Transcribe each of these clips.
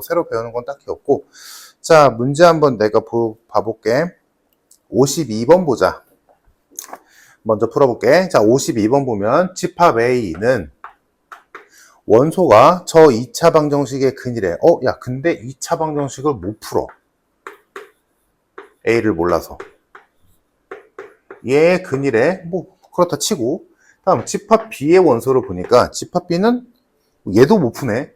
새로 배우는 건 딱히 없고. 자, 문제 한번 내가 봐볼게. 52번 보자. 먼저 풀어볼게. 자, 52번 보면 집합 A는 원소가 저 2차 방정식의 근이래. 야, 근데 2차 방정식을 못 풀어. A를 몰라서. 얘의 근이래. 뭐 그렇다 치고. 다음 집합 B의 원소를 보니까 집합 B는 얘도 못 푸네.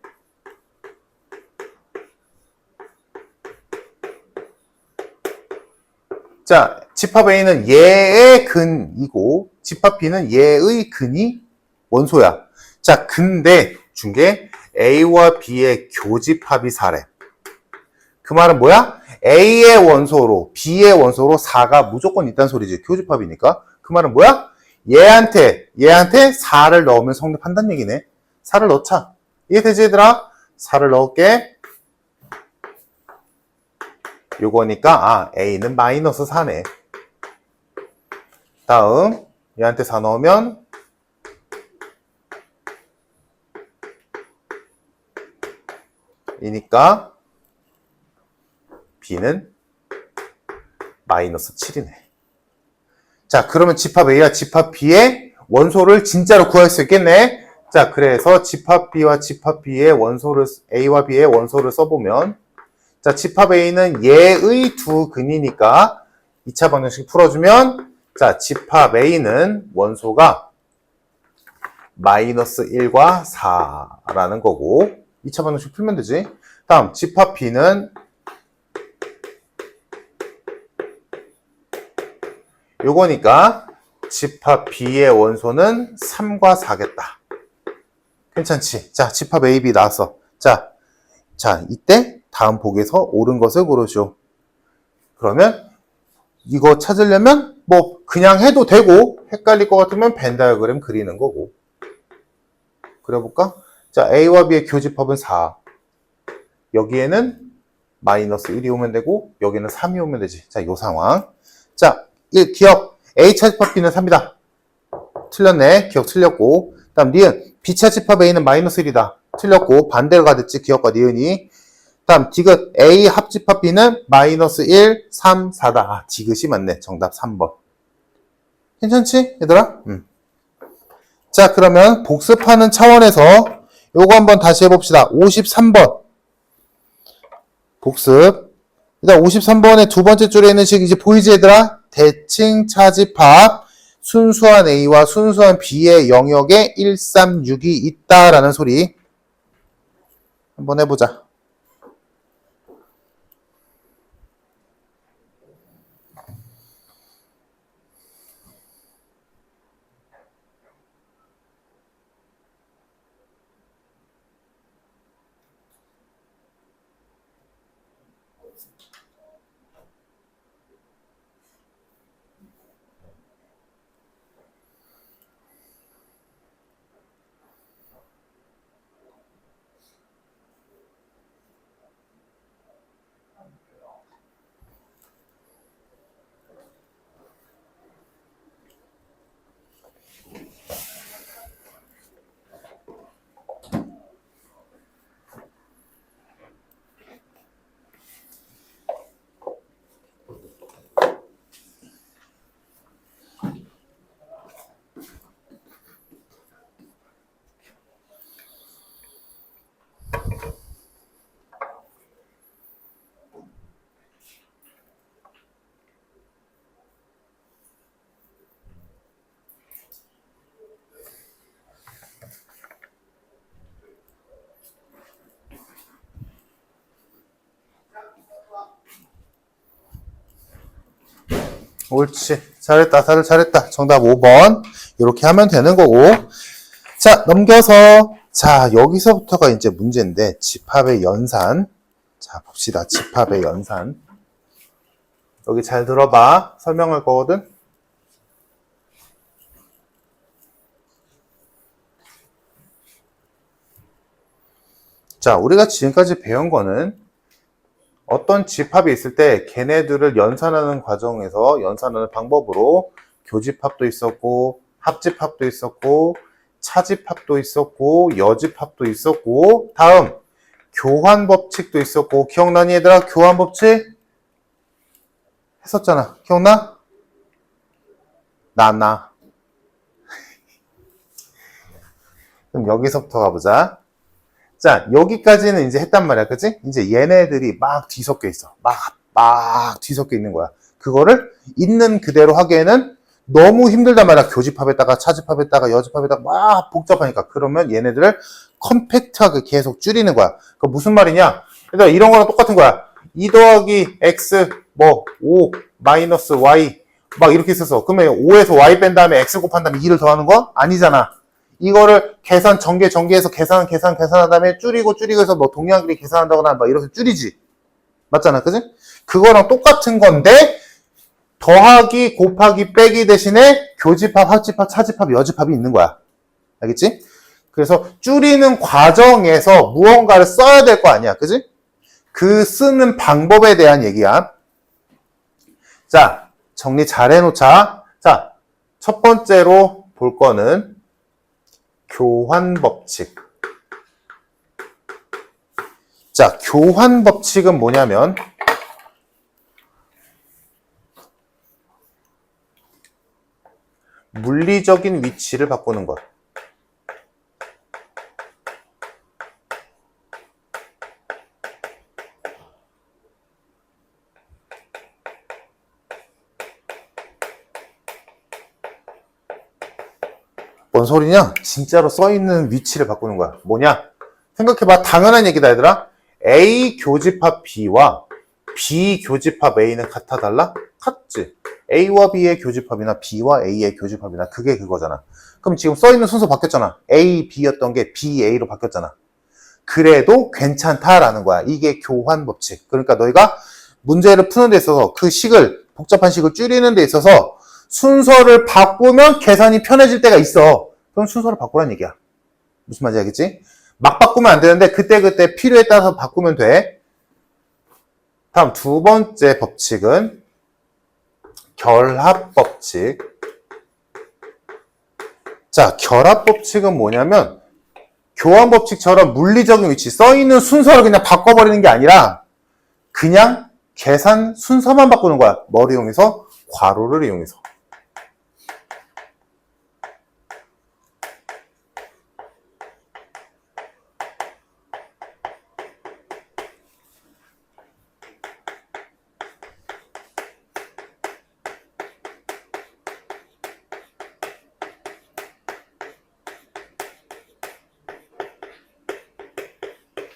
자, 집합 A는 얘의 근이고 집합 B는 얘의 근이 원소야. 자, 근데 준 게 A와 B의 교집합이 4래. 그 말은 뭐야? A의 원소로 B의 원소로 4가 무조건 있다는 소리지. 교집합이니까. 그 말은 뭐야? 얘한테 4를 넣으면 성립한다는 얘기네. 4를 넣자. 이해되지 얘들아? 4를 넣을게. 요거니까 A는 마이너스 4네. 다음 얘한테 4 넣으면 이니까 B는 마이너스 7이네. 자, 그러면 집합 A와 집합 B의 원소를 진짜로 구할 수 있겠네. 자, 그래서 집합 B와 집합 B의 원소를 A와 B의 원소를 써보면 자, 집합 A는 얘의 두 근이니까 2차 방정식 풀어주면 자, 집합 A는 원소가 마이너스 1과 4라는 거고 2차 방정식 풀면 되지. 다음 집합 B는 요거니까 집합 B의 원소는 3과 4겠다. 괜찮지? 자, 집합 A, B 나왔어. 자, 이때 다음 복에서 옳은 것을 고르죠. 그러면 이거 찾으려면 뭐 그냥 해도 되고 헷갈릴 것 같으면 벤 다이어그램 그리는 거고. 그려볼까? 자, A와 B의 교집합은 4. 여기에는 마이너스 1이 오면 되고 여기는 3이 오면 되지. 자, 요 상황. 자, 기억. A차 집합 B는 3이다. 틀렸네. 기억 틀렸고. 다음 니은. B차 집합 A는 마이너스 1이다. 틀렸고. 반대로 가겠지. 기억과 니은이. 다음 디귿. A 합집합 B는 마이너스 1, 3, 4다. 디귿이 맞네. 정답 3번. 괜찮지? 얘들아? 자, 그러면 복습하는 차원에서 요거 한번 다시 해봅시다. 53번. 복습. 일단 53번의 두 번째 줄에 있는 식 이제 보이지 얘들아? 대칭 차집합 순수한 A와 순수한 B의 영역에 1, 3, 6이 있다라는 소리 한번 해보자. 옳지. 잘했다. 다들 잘했다. 정답 5번. 이렇게 하면 되는 거고. 자, 넘겨서. 자, 여기서부터가 이제 문제인데, 집합의 연산. 자, 봅시다. 집합의 연산. 여기 잘 들어봐. 설명할 거거든. 자, 우리가 지금까지 배운 거는 어떤 집합이 있을 때 걔네들을 연산하는 과정에서 연산하는 방법으로 교집합도 있었고 합집합도 있었고 차집합도 있었고 여집합도 있었고 다음 교환 법칙도 있었고, 기억나니 얘들아? 교환 법칙? 했었잖아. 기억나? 나. 그럼 여기서부터 가보자. 자, 여기까지는 이제 했단 말이야. 그치? 이제 얘네들이 막 뒤섞여 있어. 막 뒤섞여 있는 거야. 그거를 있는 그대로 하기에는 너무 힘들단 말이야. 교집합에다가 차집합에다가 여집합에다가 막 복잡하니까. 그러면 얘네들을 컴팩트하게 계속 줄이는 거야. 그 무슨 말이냐? 얘들아, 이런 거랑 똑같은 거야. 2 더하기 x, 5 마이너스 y 막 이렇게 있었어. 그러면 5에서 y 뺀 다음에 x 곱한 다음에 2를 더하는 거? 아니잖아. 이거를 전개해서 계산한 다음에 줄이고 해서 뭐 동량끼리 계산한다거나 막 이렇게 줄이지. 맞잖아. 그지? 그거랑 똑같은 건데, 더하기, 곱하기, 빼기 대신에 교집합, 합집합, 차집합, 여집합이 있는 거야. 알겠지? 그래서 줄이는 과정에서 무언가를 써야 될 거 아니야. 그지? 그 쓰는 방법에 대한 얘기야. 자, 정리 잘 해놓자. 자, 첫 번째로 볼 거는 교환 법칙. 자, 교환 법칙은 뭐냐면 물리적인 위치를 바꾸는 것. 뭔 소리냐? 진짜로 써있는 위치를 바꾸는 거야. 뭐냐? 생각해봐. 당연한 얘기다, 얘들아. A 교집합 B와 B 교집합 A는 같아, 달라? 같지? A와 B의 교집합이나 B와 A의 교집합이나 그게 그거잖아. 그럼 지금 써있는 순서 바뀌었잖아. A, B였던 게 B, A로 바뀌었잖아. 그래도 괜찮다라는 거야. 이게 교환 법칙. 그러니까 너희가 문제를 푸는 데 있어서 그 식을, 복잡한 식을 줄이는 데 있어서 순서를 바꾸면 계산이 편해질 때가 있어. 그럼 순서를 바꾸라는 얘기야. 무슨 말인지 알겠지? 막 바꾸면 안 되는데 그때그때 필요에 따라서 바꾸면 돼. 다음 두 번째 법칙은 결합 법칙. 자, 결합 법칙은 뭐냐면 교환 법칙처럼 물리적인 위치, 써있는 순서를 그냥 바꿔버리는 게 아니라 그냥 계산 순서만 바꾸는 거야. 뭐를 이용해서? 괄호를 이용해서.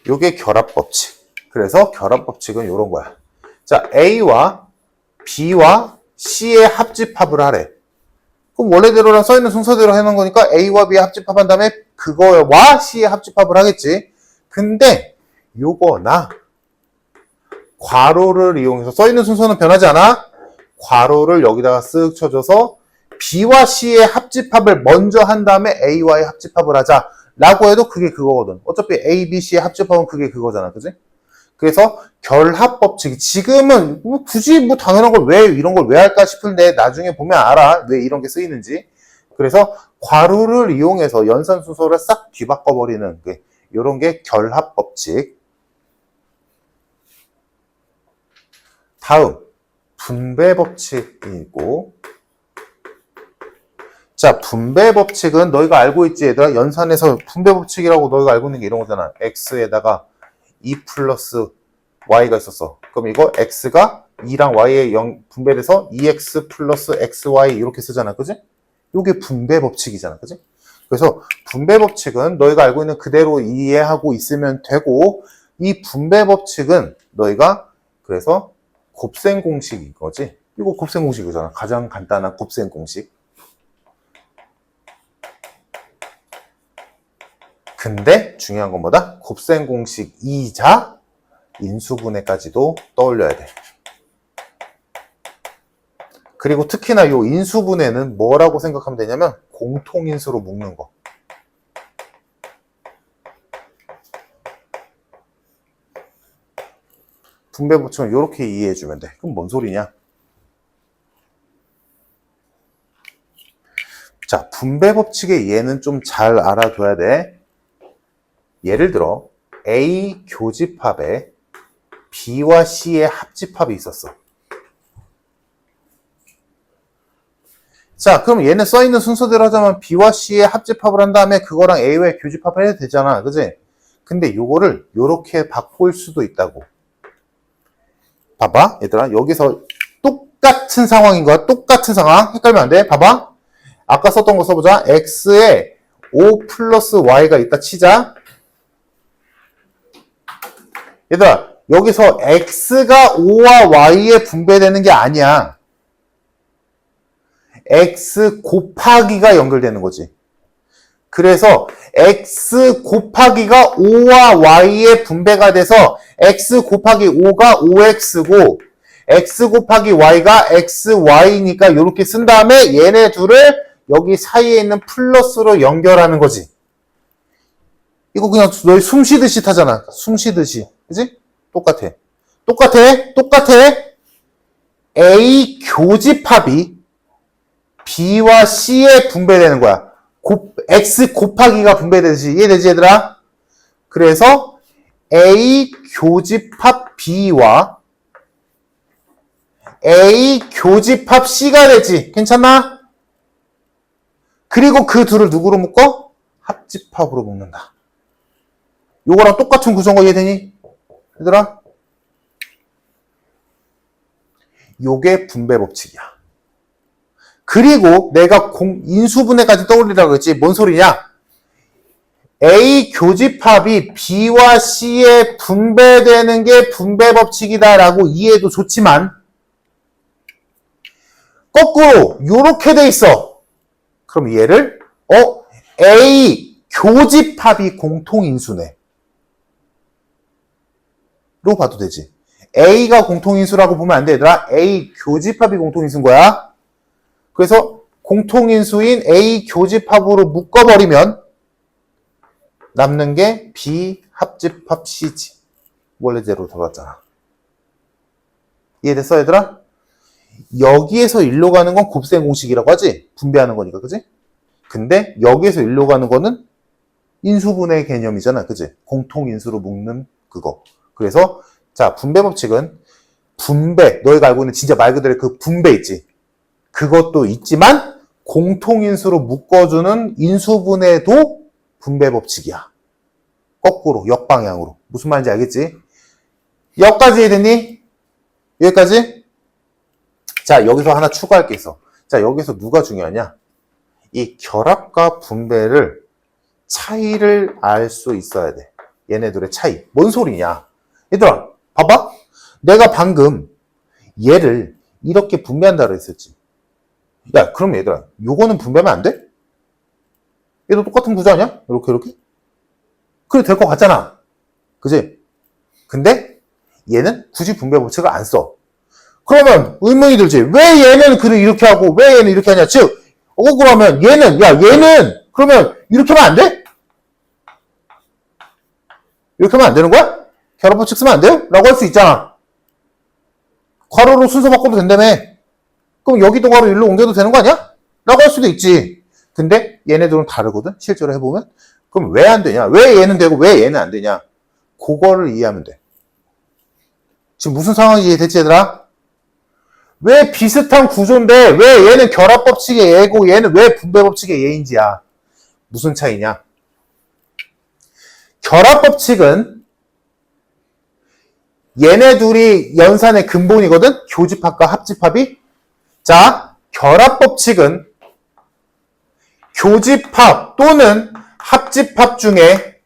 요게 결합 법칙. 그래서 결합 법칙은 요런 거야. 자, A와 B와 C의 합집합을 하래. 그럼 원래대로랑 써있는 순서대로 해놓은 거니까 A와 B의 합집합한 다음에 그거와 C의 합집합을 하겠지. 근데 요거나 괄호를 이용해서 써있는 순서는 변하지 않아? 괄호를 여기다가 쓱 쳐줘서 B와 C의 합집합을 먼저 한 다음에 A와의 합집합을 하자 라고 해도 그게 그거거든. 어차피 A, B, C의 합집합은 그게 그거잖아. 그지? 그래서 결합 법칙이 지금은 굳이 당연한 걸 왜 이런 걸 왜 할까 싶은데 나중에 보면 알아. 왜 이런 게 쓰이는지. 그래서 괄호를 이용해서 연산 순서를 싹 뒤바꿔 버리는 이런 게 결합 법칙. 다음 분배 법칙이 있고, 자, 분배 법칙은 너희가 알고 있지, 얘들아? 연산에서 분배 법칙이라고 너희가 알고 있는 게 이런 거잖아. x에다가 2 플러스 y가 있었어. 그럼 이거 x가 2랑 y에 분배돼서 2x 플러스 xy 이렇게 쓰잖아. 그지? 이게 분배 법칙이잖아. 그지? 그래서 분배 법칙은 너희가 알고 있는 그대로 이해하고 있으면 되고, 이 분배 법칙은 너희가 그래서 곱셈 공식인 거지. 이거 곱셈 공식이잖아. 가장 간단한 곱셈 공식. 근데 중요한 건 뭐다? 곱셈 공식이자 인수분해까지도 떠올려야 돼. 그리고 특히나 이 인수분해는 뭐라고 생각하면 되냐면 공통인수로 묶는 거. 분배 법칙은 이렇게 이해해주면 돼. 그럼 뭔 소리냐? 자, 분배 법칙의 예는 좀 잘 알아둬야 돼. 예를 들어 A 교집합에 B와 C의 합집합이 있었어. 자, 그럼 얘네 써있는 순서대로 하자면 B와 C의 합집합을 한 다음에 그거랑 A와의 교집합을 해도 되잖아. 그지? 근데 요거를 요렇게 바꿀 수도 있다고. 봐봐, 얘들아. 여기서 똑같은 상황인 거야. 똑같은 상황. 헷갈리면 안 돼. 봐봐. 아까 썼던 거 써보자. X에 5 플러스 Y가 있다 치자. 얘들아, 여기서 X가 5와 Y에 분배되는 게 아니야. X 곱하기가 연결되는 거지. 그래서 X 곱하기가 5와 Y에 분배가 돼서 X 곱하기 5가 5X고 X 곱하기 Y가 XY니까 이렇게 쓴 다음에 얘네 둘을 여기 사이에 있는 플러스로 연결하는 거지. 이거 그냥 너희 숨 쉬듯이 타잖아. 숨 쉬듯이. 그지? 똑같아. A 교집합이 B와 C에 분배되는 거야. X 곱하기가 분배되듯이. 이해되지, 얘들아? 그래서 A 교집합 B와 A 교집합 C가 되지. 괜찮나? 그리고 그 둘을 누구로 묶어? 합집합으로 묶는다. 요거랑 똑같은 구성어 이해되니? 얘들아? 요게 분배 법칙이야. 그리고 내가 인수분해까지 떠올리라고 했지. 뭔 소리냐? A 교집합이 B와 C에 분배되는 게 분배 법칙이다라고 이해해도 좋지만 거꾸로 요렇게 돼 있어. 그럼 얘를 A 교집합이 공통인수네. 로 봐도 되지. A가 공통인수라고 보면 안 돼, 얘들아. A 교집합이 공통인수인 거야. 그래서 공통인수인 A 교집합으로 묶어버리면 남는 게 B 합집합 C지. 원래대로 돌아왔잖아. 이해됐어, 얘들아? 여기에서 일로 가는 건 곱셈 공식이라고 하지? 분배하는 거니까, 그지? 근데 여기에서 일로 가는 거는 인수분해 개념이잖아, 그지? 공통인수로 묶는 그거. 그래서 자, 분배 법칙은 분배, 너희가 알고 있는 진짜 말 그대로 그 분배 있지? 그것도 있지만 공통인수로 묶어주는 인수분해도 분배 법칙이야. 거꾸로, 역방향으로. 무슨 말인지 알겠지? 여기까지 이해됐니? 여기까지? 자, 여기서 하나 추가할 게 있어. 자, 여기서 누가 중요하냐? 이 결합과 분배를 차이를 알 수 있어야 돼. 얘네들의 차이. 뭔 소리냐? 얘들아, 봐봐. 내가 방금 얘를 이렇게 분배한다고 했었지. 야, 그럼 얘들아, 요거는 분배하면 안 돼? 얘도 똑같은 구조 아니야? 이렇게? 그래, 될 것 같잖아. 그지? 근데 얘는 굳이 분배 법칙을 안 써. 그러면 의문이 들지. 왜 얘는 이렇게 하고 왜 얘는 이렇게 하냐? 즉, 그러면 얘는 그러면 이렇게 하면 안 돼? 이렇게 하면 안 되는 거야? 결합 법칙 쓰면 안 돼요? 라고 할 수 있잖아. 괄호로 순서 바꿔도 된다며. 그럼 여기도 괄호 일로 옮겨도 되는 거 아니야? 라고 할 수도 있지. 근데 얘네들은 다르거든? 실제로 해보면. 그럼 왜 안 되냐? 왜 얘는 되고 왜 얘는 안 되냐? 그거를 이해하면 돼. 지금 무슨 상황이 이해됐지, 얘들아? 왜 비슷한 구조인데 왜 얘는 결합 법칙의 얘고 얘는 왜 분배 법칙의 얘인지야. 무슨 차이냐? 결합 법칙은 얘네 둘이 연산의 근본이거든? 교집합과 합집합이. 자, 결합 법칙은 교집합 또는 합집합 중에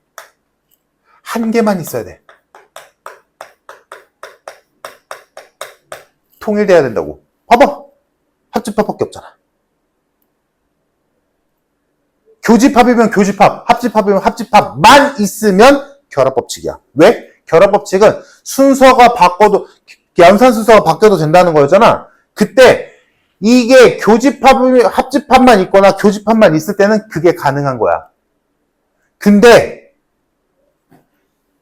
한 개만 있어야 돼. 통일돼야 된다고. 봐봐. 합집합밖에 없잖아. 교집합이면 교집합, 합집합이면 합집합만 있으면 결합법칙이야. 왜? 결합법칙은 순서가 바꿔도, 연산 순서가 바뀌어도 된다는 거였잖아. 그때 이게 교집합이 합집합만 있거나 교집합만 있을 때는 그게 가능한 거야. 근데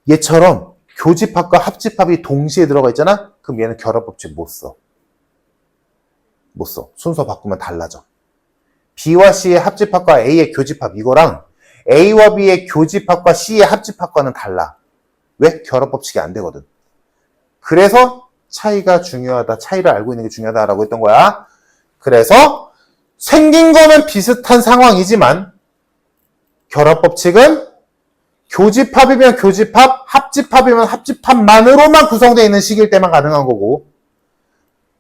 얘처럼 교집합과 합집합이 동시에 들어가 있잖아? 그럼 얘는 결합법칙 못 써. 못 써. 순서 바꾸면 달라져. B와 C의 합집합과 A의 교집합 이거랑 A와 B의 교집합과 C의 합집합과는 달라. 왜? 결합 법칙이 안 되거든. 그래서 차이가 중요하다. 차이를 알고 있는 게 중요하다라고 했던 거야. 그래서 생긴 거는 비슷한 상황이지만 결합 법칙은 교집합이면 교집합, 합집합이면 합집합만으로만 구성되어 있는 식일 때만 가능한 거고,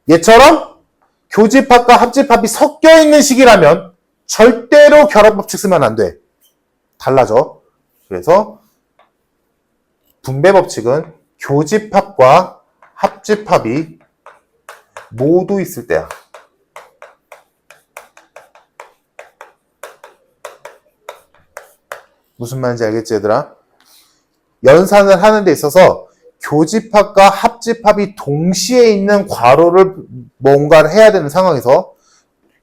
얘처럼 교집합과 합집합이 섞여 있는 식이라면 절대로 결합 법칙 쓰면 안 돼. 달라져. 그래서 분배 법칙은 교집합과 합집합이 모두 있을 때야. 무슨 말인지 알겠지, 얘들아? 연산을 하는 데 있어서 교집합과 합집합이 동시에 있는 괄호를 뭔가를 해야 되는 상황에서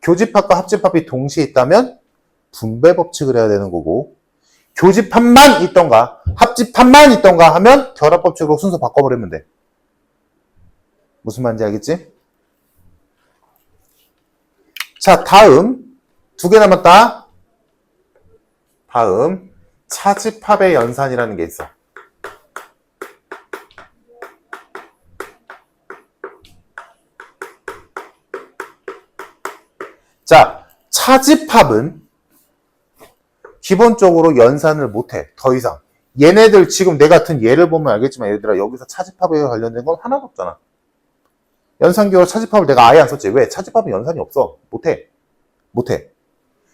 교집합과 합집합이 동시에 있다면 분배 법칙을 해야 되는 거고, 교집합만 있던가 합집합만 있던가 하면 결합 법칙으로 순서 바꿔버리면 돼. 무슨 말인지 알겠지? 자, 다음 2개 남았다. 다음 차집합의 연산이라는 게 있어. 자, 차집합은 기본적으로 연산을 못해. 더 이상. 얘네들 지금 내 같은 예를 보면 알겠지만 얘들아, 여기서 차집합에 관련된 건 하나도 없잖아. 연산기호로 차집합을 내가 아예 안 썼지. 왜? 차집합은 연산이 없어. 못해.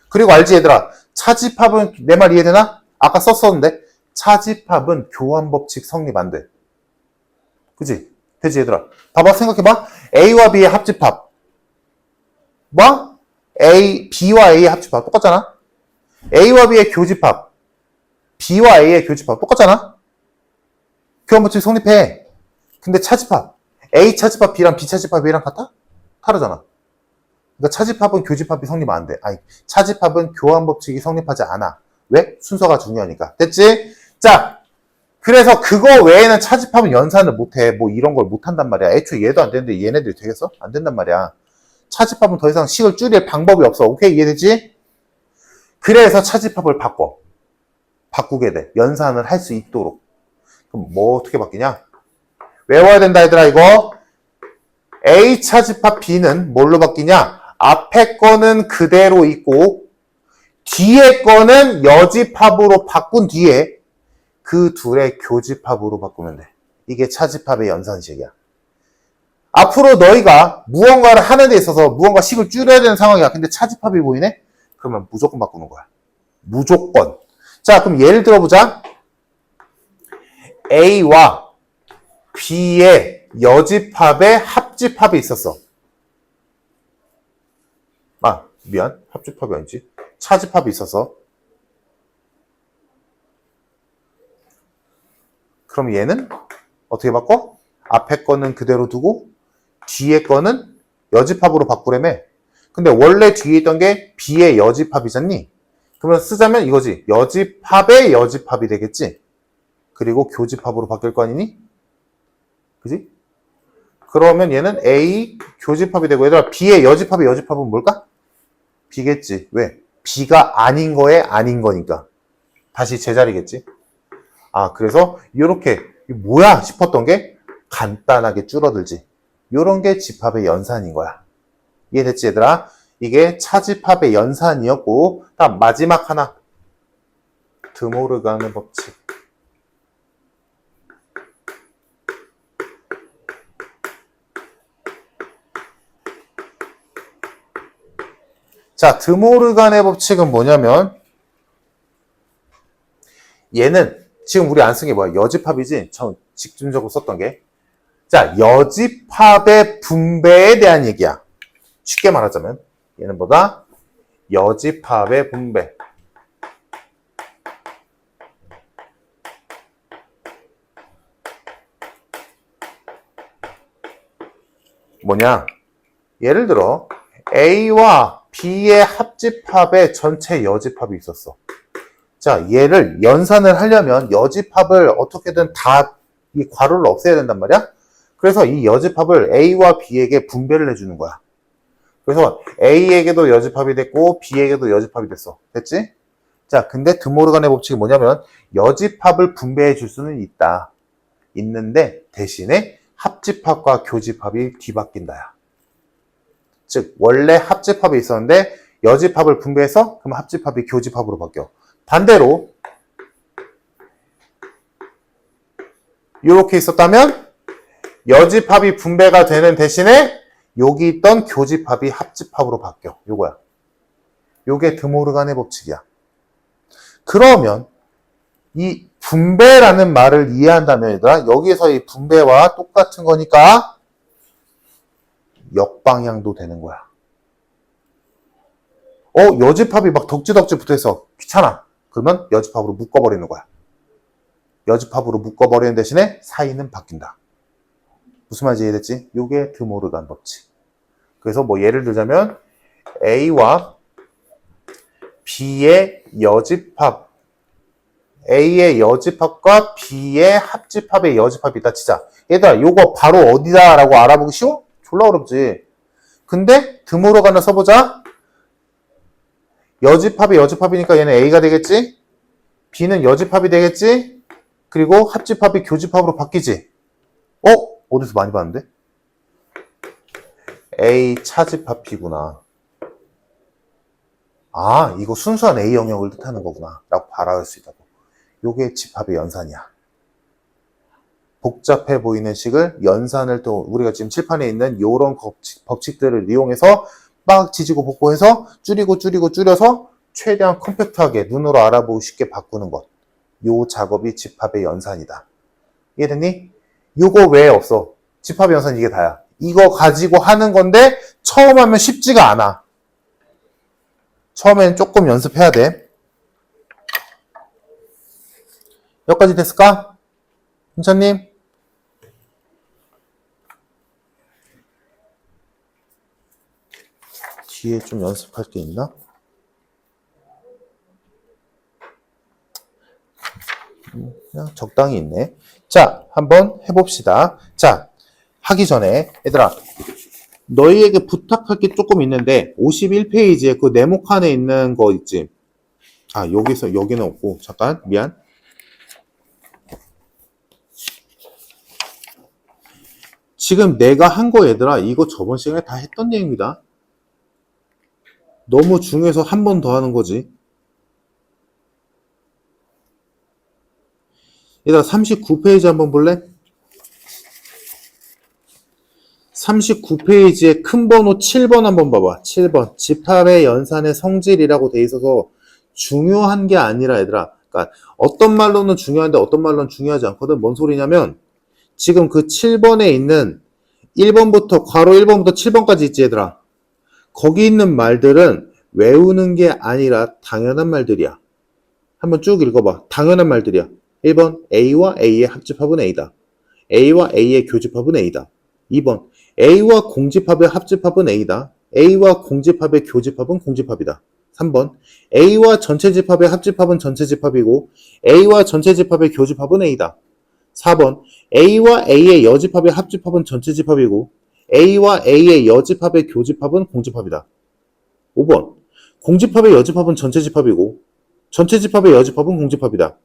그리고 알지, 얘들아? 차집합은 내 말 이해되나? 아까 썼었는데 차집합은 교환법칙 성립 안 돼. 그치? 되지, 얘들아? 봐봐, 생각해봐. A와 B의 합집합 뭐? B와 A의 합집합 똑같잖아? A와 B의 교집합, B와 A의 교집합 똑같잖아? 교환법칙 성립해. 근데 차집합, A 차집합 B랑 B 차집합 A랑 같아? 다르잖아. 그러니까 차집합은 교집합이 성립 안 돼. 아니, 차집합은 교환법칙이 성립하지 않아. 왜? 순서가 중요하니까. 됐지? 자, 그래서 그거 외에는 차집합은 연산을 못해. 뭐 이런 걸 못한단 말이야. 애초에 얘도 안 되는데 얘네들이 되겠어? 안 된단 말이야. 차집합은 더 이상 식을 줄일 방법이 없어. 오케이? 이해되지? 그래서 차집합을 바꾸게 돼. 연산을 할 수 있도록. 그럼 뭐 어떻게 바뀌냐? 외워야 된다, 얘들아, 이거. A 차집합 B는 뭘로 바뀌냐? 앞에 거는 그대로 있고 뒤에 거는 여집합으로 바꾼 뒤에 그 둘의 교집합으로 바꾸면 돼. 이게 차집합의 연산식이야. 앞으로 너희가 무언가를 하는 데 있어서 무언가 식을 줄여야 되는 상황이야. 근데 차집합이 보이네? 그러면 무조건 바꾸는 거야. 무조건. 자, 그럼 예를 들어보자. A와 B의 여집합에 합집합이 있었어. 아, 미안. 합집합이 아니지. 차집합이 있었어. 그럼 얘는 어떻게 바꿔? 앞에 거는 그대로 두고 뒤에 거는 여집합으로 바꾸려며. 근데 원래 뒤에 있던 게 B의 여집합이잖니? 그러면 쓰자면 이거지. 여집합의 여집합이 되겠지? 그리고 교집합으로 바뀔 거 아니니? 그지? 그러면 얘는 A 교집합이 되고, 얘들아, B의 여집합의 여집합은 뭘까? B겠지. 왜? B가 아닌 거에 아닌 거니까. 다시 제자리겠지. 아, 그래서 이렇게 뭐야 싶었던 게 간단하게 줄어들지. 요런 게 집합의 연산인 거야. 이해됐지, 얘들아? 이게 차집합의 연산이었고, 다음 마지막 하나. 드모르간의 법칙. 자, 드모르간의 법칙은 뭐냐면, 얘는 지금 우리 안 쓴 게 뭐야? 여집합이지? 전 직접적으로 썼던 게. 자, 여집합의 분배에 대한 얘기야. 쉽게 말하자면 얘는 뭐다? 여집합의 분배. 뭐냐? 예를 들어 A와 B의 합집합의 전체 여집합이 있었어. 자, 얘를 연산을 하려면 여집합을 어떻게든 다 이 괄호를 없애야 된단 말이야. 그래서 이 여집합을 A와 B에게 분배를 해주는 거야. 그래서 A에게도 여집합이 됐고 B에게도 여집합이 됐어. 됐지? 자, 근데 드모르간의 법칙이 뭐냐면 여집합을 분배해 줄 수는 있다. 있는데 대신에 합집합과 교집합이 뒤바뀐다야. 즉 원래 합집합이 있었는데 여집합을 분배해서 그럼 합집합이 교집합으로 바뀌어. 반대로 이렇게 있었다면 여집합이 분배가 되는 대신에 여기 있던 교집합이 합집합으로 바뀌어. 요거야. 요게 드모르간의 법칙이야. 그러면 이 분배라는 말을 이해한다면 얘들아 여기에서 이 분배와 똑같은 거니까 역방향도 되는 거야. 여집합이 막 덕지덕지 붙어있어. 귀찮아. 그러면 여집합으로 묶어버리는 거야. 여집합으로 묶어버리는 대신에 사이는 바뀐다. 무슨 말인지 이해됐지? 요게 드모르간 법칙. 그래서 뭐 예를 들자면 A와 B의 여집합, A의 여집합과 B의 합집합의 여집합이다 치자. 얘들아 요거 바로 어디다 라고 알아보기 쉬워? 졸라 어렵지. 근데 드모르간을 써보자. 여집합이 여집합이니까 얘는 A가 되겠지? B는 여집합이 되겠지? 그리고 합집합이 교집합으로 바뀌지? 어디서 많이 봤는데? A 차집합 B구나. 아, 이거 순수한 A 영역을 뜻하는 거구나. 라고 바라볼 수 있다고. 요게 집합의 연산이야. 복잡해 보이는 식을 연산을 또 우리가 지금 칠판에 있는 요런 법칙들을 이용해서 막 지지고 볶고해서 줄여서 최대한 컴팩트하게 눈으로 알아보기 쉽게 바꾸는 것. 요 작업이 집합의 연산이다. 이해됐니? 요거 외에 없어. 집합의 연산 이게 다야. 이거 가지고 하는 건데 처음 하면 쉽지가 않아. 처음엔 조금 연습해야 돼. 여기까지 됐을까? hin차님? 뒤에 좀 연습할 게 있나? 그냥 적당히 있네. 자, 한번 해봅시다. 자, 하기 전에 얘들아 너희에게 부탁할 게 조금 있는데 51페이지에 그 네모칸에 있는 거 있지? 아, 여기는 없고 잠깐 미안. 지금 내가 한 거 얘들아 이거 저번 시간에 다 했던 내용이다. 너무 중요해서 한 번 더 하는 거지. 얘들아 39페이지 한번 볼래? 39페이지에 큰 번호 7번 한번 봐봐. 7번. 집합의 연산의 성질이라고 돼 있어서 중요한 게 아니라 얘들아. 그러니까 어떤 말로는 중요한데 어떤 말로는 중요하지 않거든. 뭔 소리냐면 지금 그 7번에 있는 1번부터 괄호 1번부터 7번까지 있지 얘들아. 거기 있는 말들은 외우는 게 아니라 당연한 말들이야. 한번 쭉 읽어봐. 당연한 말들이야. 1번 A와 A의 합집합은 A다. A와 A의 교집합은 A다. 2번 A와 공집합의 합집합은 A다. A와 공집합의 교집합은 공집합이다. 3번 A와 전체집합의 합집합은 전체집합이고 A와 전체집합의 교집합은 A다. 4번 A와 A의 여집합의 합집합은 전체집합이고 A와 A의 여집합의 교집합은 공집합이다. 5번 공집합의 여집합은 전체집합이고 전체집합의 여집합은 공집합이다.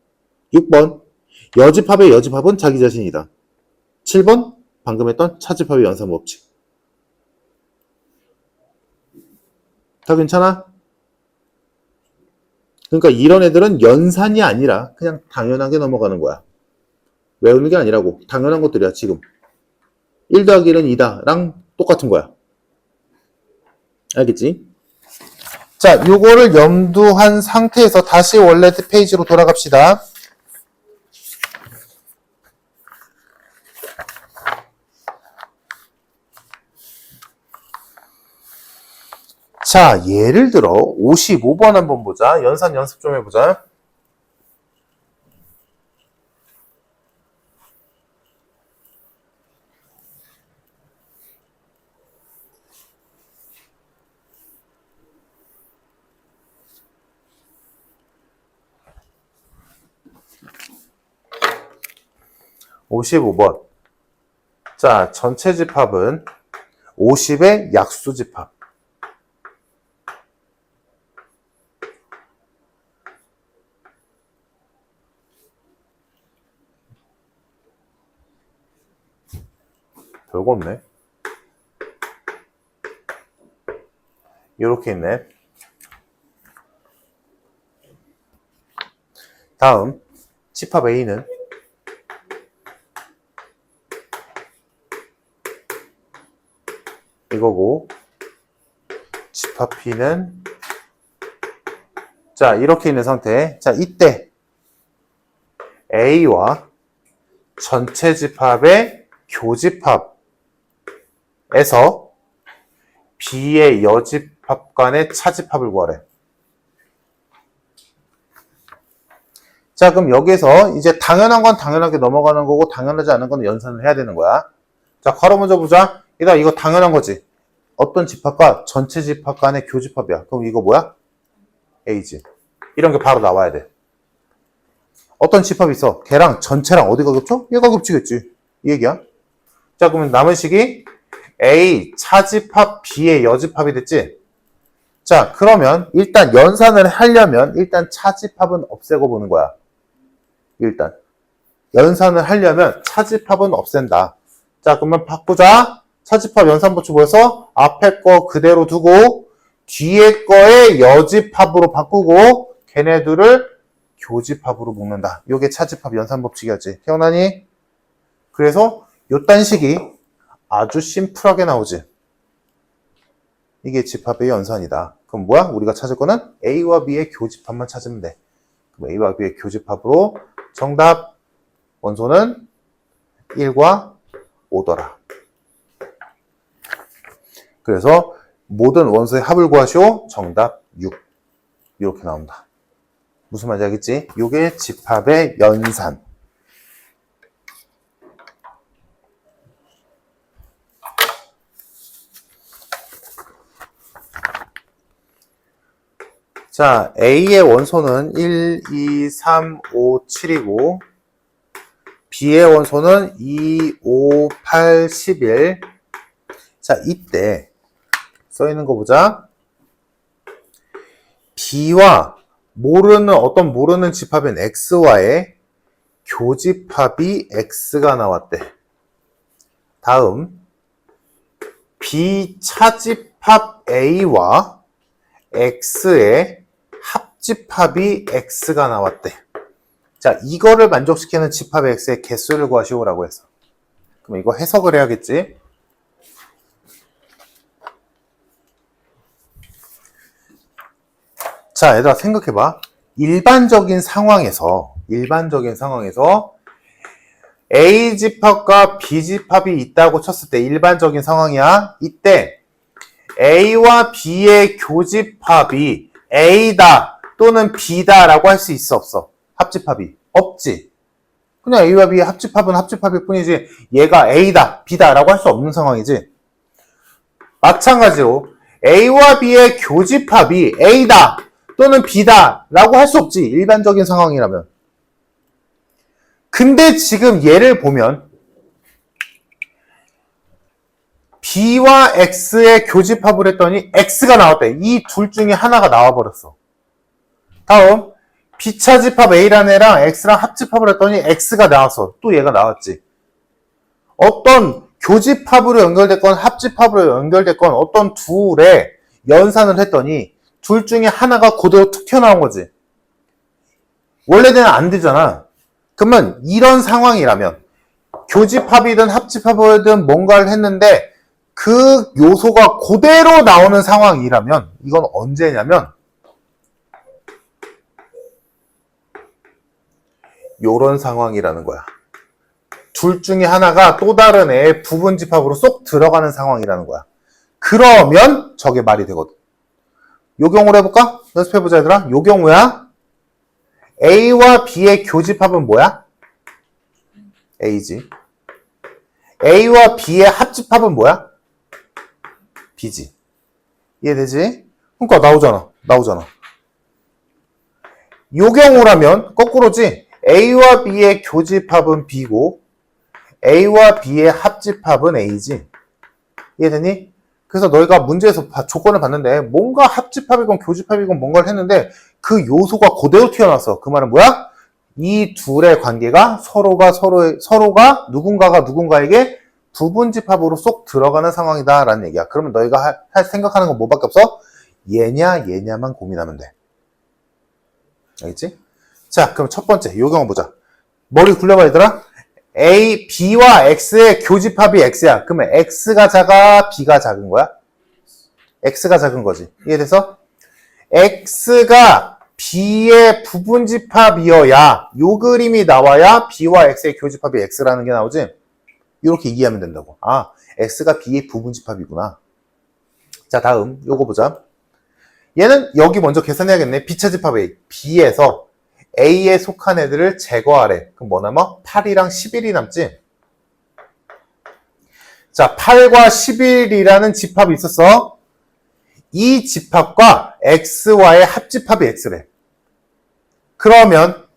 6번 여집합의 여집합은 자기 자신이다. 7번 방금 했던 차집합의 연산 법칙. 다 괜찮아? 그러니까 이런 애들은 연산이 아니라 그냥 당연하게 넘어가는 거야. 외우는 게 아니라고. 당연한 것들이야 지금. 1 더하기 1은 2다 랑 똑같은 거야. 알겠지? 자, 요거를 염두한 상태에서 다시 원래 페이지로 돌아갑시다. 자, 예를 들어 55번 한번 보자. 연산 연습 좀 해보자. (55번) 자, 전체 집합은 50의 약수 집합. 별거 없네. 이렇게 있네. 다음 집합 A는 이거고, 집합 B는 자 이렇게 있는 상태. 자 이때 A와 전체 집합의 교집합에서 B의 여집합 간의 차집합을 구하래. 자, 그럼 여기서 이제 당연한 건 당연하게 넘어가는 거고 당연하지 않은 건 연산을 해야 되는 거야. 자, 괄호 먼저 보자. 일단 이거 당연한 거지. 어떤 집합과 전체 집합 간의 교집합이야. 그럼 이거 뭐야? A지. 이런 게 바로 나와야 돼. 어떤 집합이 있어? 걔랑 전체랑 어디가 겹쳐? 얘가 겹치겠지. 이 얘기야. 자, 그러면 남은 식이 A 차집합 B의 여집합이 됐지? 자, 그러면 일단 연산을 하려면 일단 차집합은 없애고 보는 거야. 일단 연산을 하려면 차집합은 없앤다. 자, 그러면 바꾸자. 차집합 연산법칙 뭐였어? 앞에 거 그대로 두고 뒤에 거의 여집합으로 바꾸고 걔네들을 교집합으로 묶는다. 요게 차집합 연산법칙이었지. 기억나니? 그래서 요딴 식이 아주 심플하게 나오지. 이게 집합의 연산이다. 그럼 뭐야? 우리가 찾을 거는 A와 B의 교집합만 찾으면 돼. 그럼 A와 B의 교집합으로 정답 원소는 1과 5더라. 그래서 모든 원소의 합을 구하시오. 정답 6. 이렇게 나온다. 무슨 말인지 알겠지? 요게 집합의 연산. 자, A의 원소는 1, 2, 3, 5, 7이고 B의 원소는 2, 5, 8, 11. 자, 이때 써있는 거 보자. B와 어떤 모르는 집합인 X와의 교집합이 X가 나왔대. 다음 B 차집합 A와 X의 합집합이 X가 나왔대. 자, 이거를 만족시키는 집합 X의 개수를 구하시오라고 했어. 그럼 이거 해석을 해야겠지? 자, 얘들아 생각해봐. 일반적인 상황에서 A집합과 B집합이 있다고 쳤을 때 일반적인 상황이야. 이때 A와 B의 교집합이 A다 또는 B다 라고 할 수 있어 없어? 합집합이 없지. 그냥 A와 B의 합집합은 합집합일 뿐이지 얘가 A다 B다 라고 할 수 없는 상황이지. 마찬가지로 A와 B의 교집합이 A다 또는 B다 라고 할 수 없지. 일반적인 상황이라면. 근데 지금 얘를 보면 B와 X의 교집합을 했더니 X가 나왔대. 이 둘 중에 하나가 나와버렸어. 다음 B차집합 A라는 애랑 X랑 합집합을 했더니 X가 나왔어. 또 얘가 나왔지. 어떤 교집합으로 연결됐건 합집합으로 연결됐건 어떤 둘의 연산을 했더니 둘 중에 하나가 그대로 툭 튀어나온 거지. 원래는 안 되잖아. 그러면 이런 상황이라면 교집합이든 합집합이든 뭔가를 했는데 그 요소가 그대로 나오는 상황이라면 이건 언제냐면 요런 상황이라는 거야. 둘 중에 하나가 또 다른 애의 부분집합으로 쏙 들어가는 상황이라는 거야. 그러면 저게 말이 되거든. 요 경우로 해볼까? 연습해보자 얘들아. 요 경우야. A와 B의 교집합은 뭐야? A지. A와 B의 합집합은 뭐야? B지. 이해되지? 그러니까 나오잖아. 요 경우라면 거꾸로지. A와 B의 교집합은 B고 A와 B의 합집합은 A지. 이해되니? 그래서 너희가 문제에서 조건을 봤는데 뭔가 합집합이건 교집합이건 뭔가를 했는데 그 요소가 그대로 튀어나왔어. 그 말은 뭐야? 이 둘의 관계가 서로가 누군가가 누군가에게 부분집합으로 쏙 들어가는 상황이다 라는 얘기야. 그러면 너희가 생각하는 건 뭐밖에 없어? 얘냐 얘냐만 고민하면 돼. 알겠지? 자, 그럼 첫 번째 요 경우 보자. 머리 굴려봐 얘들아. A, B와 X의 교집합이 X야. 그러면 X가 작아, B가 작은 거야? X가 작은 거지. 이해돼서? X가 B의 부분집합이어야 요 그림이 나와야 B와 X의 교집합이 X라는 게 나오지? 이렇게 이해하면 된다고. 아, X가 B의 부분집합이구나. 자, 다음 요거 보자. 얘는 여기 먼저 계산해야겠네. B차 집합 A. B에서 A에 속한 애들을 제거하래. 그럼 뭐 남아? 8이랑 11이 남지? 자, 8과 11이라는 집합이 있었어. 이 집합과 X와의 합집합이 X래. 그러면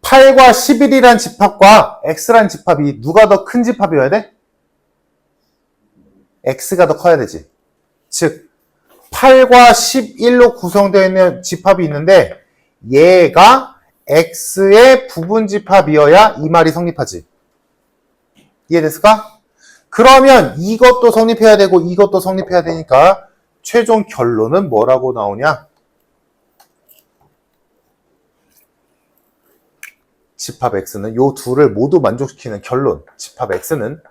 8과 11이란 집합과 X란 집합이 누가 더 큰 집합이어야 돼? X가 더 커야 되지. 즉 8과 11로 구성되어 있는 집합이 있는데 얘가 X의 부분집합이어야 이 말이 성립하지. 이해됐을까? 그러면 이것도 성립해야 되고 이것도 성립해야 되니까 최종 결론은 뭐라고 나오냐? 집합 X는 요 둘을 모두 만족시키는 결론. 집합 X는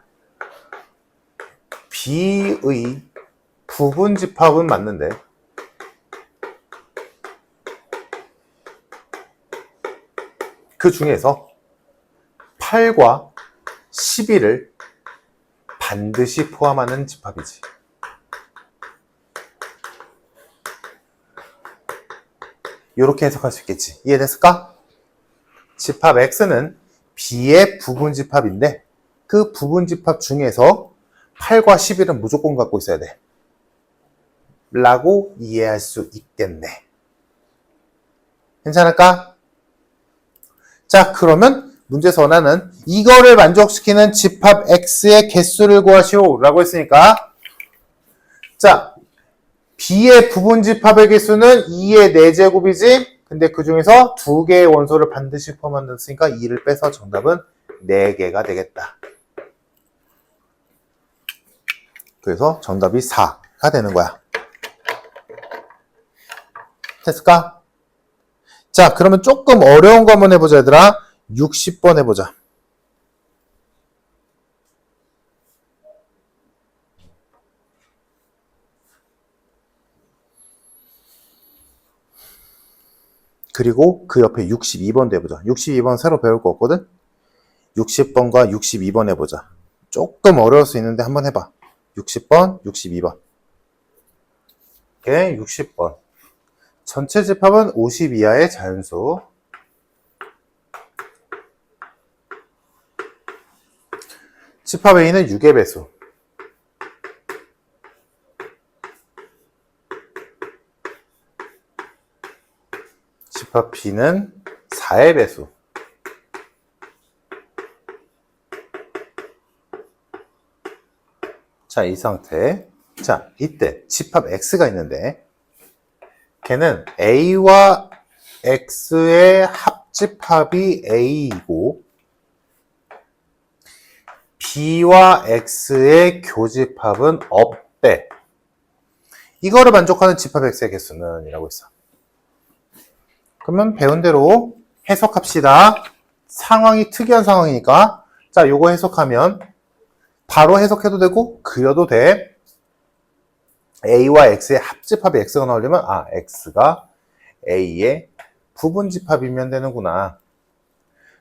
B의 부분집합은 맞는데 그 중에서 8과 11을 반드시 포함하는 집합이지. 이렇게 해석할 수 있겠지. 이해됐을까? 집합 X는 B의 부분집합인데 그 부분집합 중에서 8과 11은 무조건 갖고 있어야 돼. 라고 이해할 수 있겠네. 괜찮을까? 자, 그러면 문제에서 나는 이거를 만족시키는 집합 X의 개수를 구하시오 라고 했으니까 자, B의 부분집합의 개수는 2의 4제곱이지? 근데 그 중에서 2개의 원소를 반드시 포함한다으니까 2를 빼서 정답은 4개가 되겠다. 그래서 정답이 4가 되는 거야. 됐을까? 자, 그러면 조금 어려운 거 한번 해보자, 얘들아. 60번 해보자. 그리고 그 옆에 62번도 해보자. 62번 새로 배울 거 없거든? 60번과 62번 해보자. 조금 어려울 수 있는데 한번 해봐. 60번, 62번. 오케이, 60번. 전체 집합은 50 이하의 자연수. 집합 A는 6의 배수. 집합 B는 4의 배수. 자, 이 상태. 자, 이때 집합 X가 있는데 걔는 A와 X의 합집합이 A이고 B와 X의 교집합은 없대. 이거를 만족하는 집합 X의 개수는 이라고 했어. 그러면 배운 대로 해석합시다. 상황이 특이한 상황이니까 자, 요거 해석하면 바로 해석해도 되고 그려도 돼. A와 X의 합집합이 X가 나오려면 X가 A의 부분집합이면 되는구나.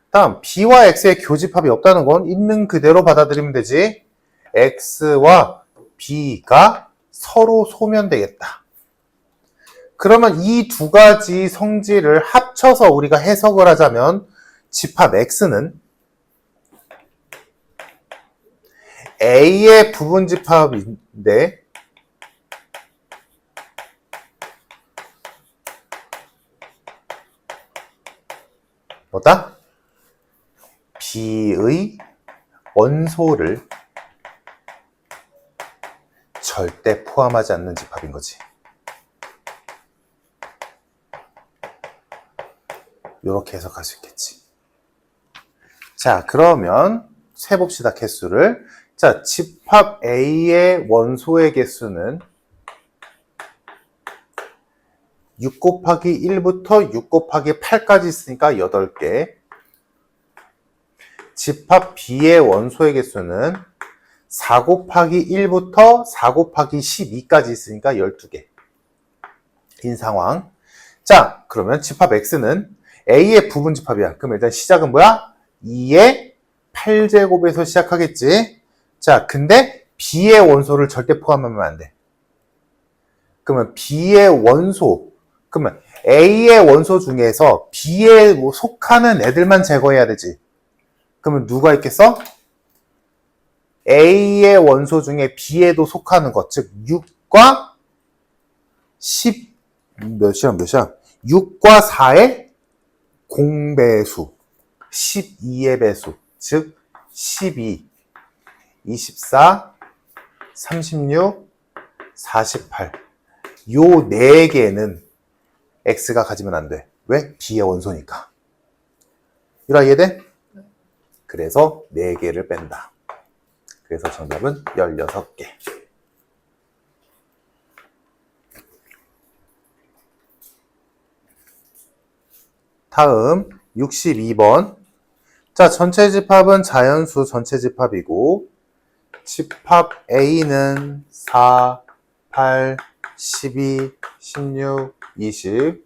다음 B와 X의 교집합이 없다는 건 있는 그대로 받아들이면 되지. X와 B가 서로 소멸되겠다. 그러면 이 두 가지 성질을 합쳐서 우리가 해석을 하자면 집합 X는 A의 부분집합인데 뭐다? B의 원소를 절대 포함하지 않는 집합인 거지. 이렇게 해석할 수 있겠지. 자, 그러면 세봅시다. 개수를. 자, 집합 A의 원소의 개수는 6 곱하기 1부터 6 곱하기 8까지 있으니까 8개. 집합 B의 원소의 개수는 4 곱하기 1부터 4 곱하기 12까지 있으니까 12개. 인 상황. 자, 그러면 집합 X는 A의 부분집합이야. 그럼 일단 시작은 뭐야? 2의 8제곱에서 시작하겠지. 자, 근데 B의 원소를 절대 포함하면 안 돼. 그러면 B의 원소, 그러면 A의 원소 중에서 B에 속하는 애들만 제거해야 되지. 그러면 누가 있겠어? A의 원소 중에 B에도 속하는 것, 즉 6과 10, 몇이야? 6과 4의 공배수, 12의 배수, 즉 12, 24, 36, 48. 요 4개는 X가 가지면 안 돼. 왜? B의 원소니까. 유라 이해돼? 그래서 4개를 뺀다. 그래서 정답은 16개. 다음 62번. 자, 전체 집합은 자연수 전체 집합이고 집합 A는 4, 8, 12, 16, 20.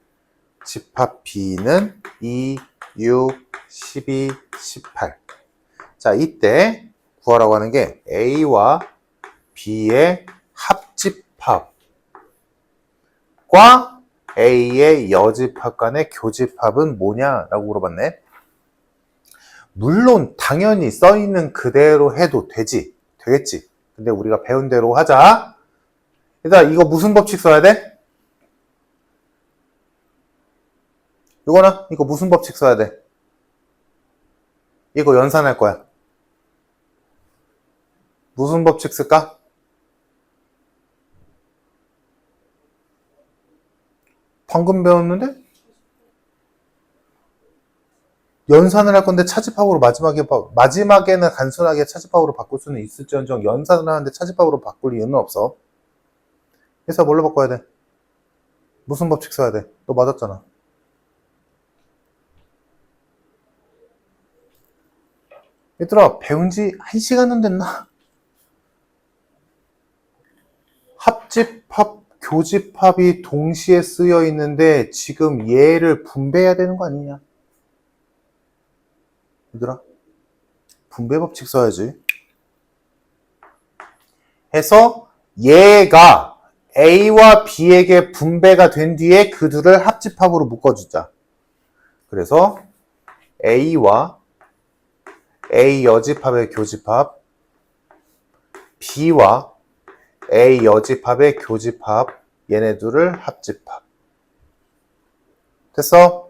집합 B는 2, 6, 12, 18. 자, 이때 구하라고 하는 게 A와 B의 합집합과 A의 여집합 간의 교집합은 뭐냐라고 물어봤네. 물론 당연히 써있는 그대로 해도 되겠지. 근데 우리가 배운 대로 하자. 일단 이거 무슨 법칙 써야 돼? 이거나 이거 무슨 법칙 써야 돼? 이거 연산할 거야. 무슨 법칙 쓸까? 방금 배웠는데? 연산을 할 건데 차집합으로 마지막에는 단순하게 차집합으로 바꿀 수는 있을지언정 연산을 하는데 차집합으로 바꿀 이유는 없어. 그래서 뭘로 바꿔야 돼? 무슨 법칙 써야 돼? 너 맞았잖아. 얘들아, 배운 지 1시간은 됐나? 합집합, 교집합이 동시에 쓰여 있는데 지금 얘를 분배해야 되는 거 아니냐? 얘들아, 분배 법칙 써야지. 해서 얘가 A와 B에게 분배가 된 뒤에 그 둘을 합집합으로 묶어주자. 그래서 A와 A 여집합의 교집합, B와 A 여집합의 교집합, 얘네 둘을 합집합. 됐어?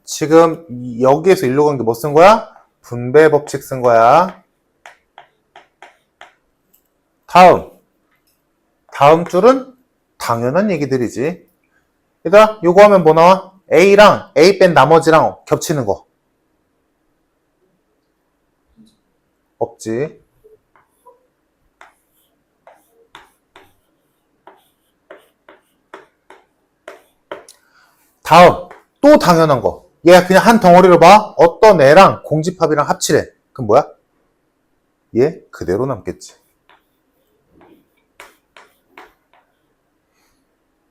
지금 여기에서 일로 간 게 뭐 쓴 거야? 분배 법칙 쓴 거야. 다음 줄은 당연한 얘기들이지. 얘들아, 요거 하면 뭐 나와? A랑 A 뺀 나머지랑 겹치는 거. 없지. 다음, 또 당연한 거. 얘 그냥 한 덩어리로 봐. 어떤 애랑 공집합이랑 합치래. 그럼 뭐야? 얘 그대로 남겠지.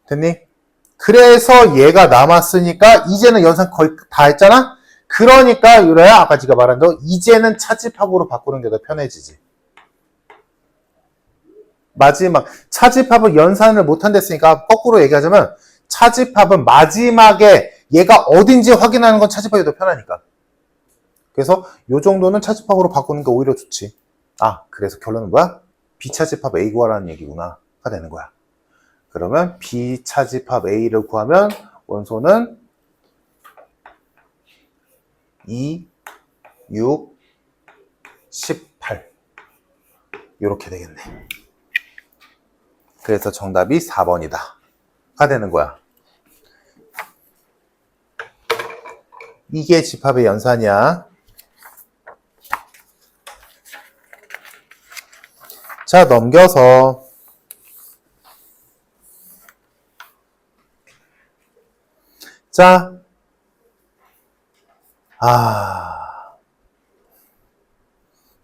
됐니? 그래서 얘가 남았으니까 이제는 연산 거의 다 했잖아? 그러니까 유라야, 아까 지가 말한 대로 이제는 차집합으로 바꾸는 게 더 편해지지. 마지막 차집합은 연산을 못한댔으니까 거꾸로 얘기하자면 차집합은 마지막에 얘가 어딘지 확인하는 건 차집합이 더 편하니까. 그래서 요 정도는 차집합으로 바꾸는 게 오히려 좋지. 아, 그래서 결론은 뭐야? 비차집합 A 구하라는 얘기구나 가 되는 거야. 그러면 비차집합 A를 구하면 원소는 2, 6, 18 이렇게 되겠네. 그래서 정답이 4번이다 가 되는 거야. 이게 집합의 연산이야. 자, 넘겨서 자,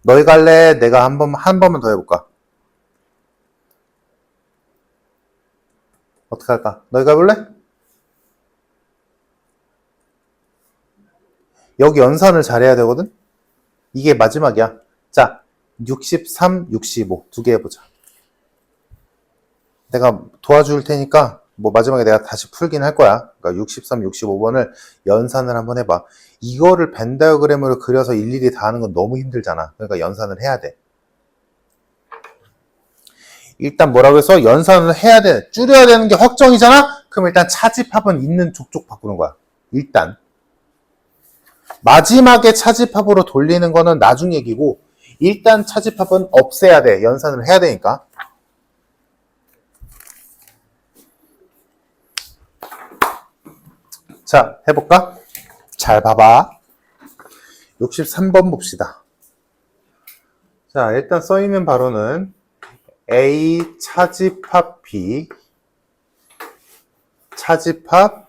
너희 갈래? 내가 한 번만 더 해볼까? 어떻게 할까? 너희 가볼래? 여기 연산을 잘해야 되거든? 이게 마지막이야. 자, 63, 65 두 개 해보자. 내가 도와줄 테니까 뭐 마지막에 내가 다시 풀긴 할 거야. 그러니까 63, 65번을 연산을 한번 해봐. 이거를 벤 다이어그램으로 그려서 일일이 다 하는 건 너무 힘들잖아. 그러니까 연산을 해야 돼. 일단 뭐라고 해서 연산을 해야 돼. 줄여야 되는 게 확정이잖아? 그럼 일단 차집합은 있는 족족 바꾸는 거야. 일단. 마지막에 차집합으로 돌리는 거는 나중 얘기고 일단 차집합은 없애야 돼. 연산을 해야 되니까. 자, 해볼까? 잘 봐봐. 63번 봅시다. 자, 일단 써있는 바로는 A 차집합 B 차집합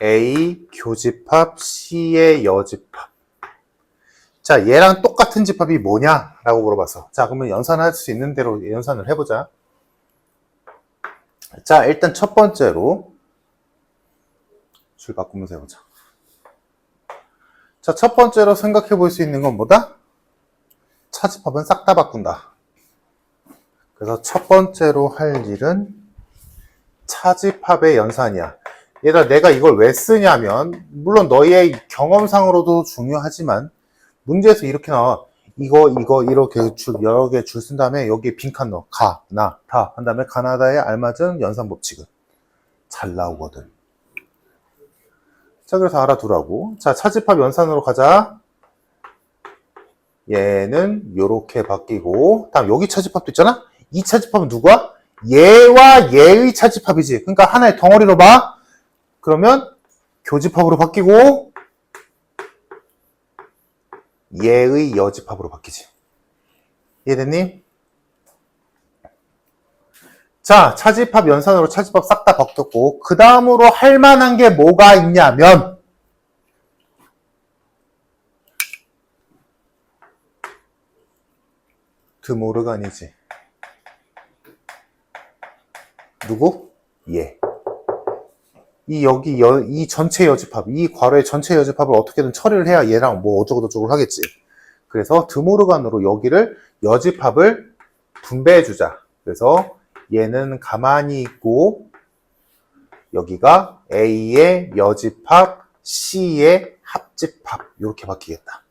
A 교집합 C의 여집합. 자, 얘랑 똑같은 집합이 뭐냐? 라고 물어봤어. 자, 그러면 연산할 수 있는 대로 연산을 해보자. 자, 일단 첫 번째로 줄 바꾸면서 해보자. 자, 첫 번째로 생각해 볼 수 있는 건 뭐다? 차집합은 싹 다 바꾼다. 그래서 첫 번째로 할 일은 차집합의 연산이야. 얘들아, 내가 이걸 왜 쓰냐면 물론 너희의 경험상으로도 중요하지만 문제에서 이렇게 나와. 이거 이렇게 여러 개 줄 쓴 다음에 여기에 빈칸 넣어. 가, 나, 다 한 다음에 가나다에 알맞은 연산 법칙은 잘 나오거든. 자, 그래서 알아두라고. 자, 차집합 연산으로 가자. 얘는 요렇게 바뀌고 다음 여기 차집합도 있잖아? 이 차집합은 누구야? 얘와 얘의 차집합이지. 그러니까 하나의 덩어리로 봐. 그러면 교집합으로 바뀌고 얘의 여집합으로 바뀌지. 이해됐니? 자, 차집합 연산으로 차집합 싹 다 바뀌었고 그 다음으로 할 만한 게 뭐가 있냐면 드모르간이지. 누구? 얘. 이 전체 여집합, 이 괄호의 전체 여집합을 어떻게든 처리를 해야 얘랑 뭐 어쩌고저쩌고 하겠지. 그래서 드모르간으로 여기를 여집합을 분배해주자. 그래서 얘는 가만히 있고 여기가 A의 여집합, C의 합집합 이렇게 바뀌겠다.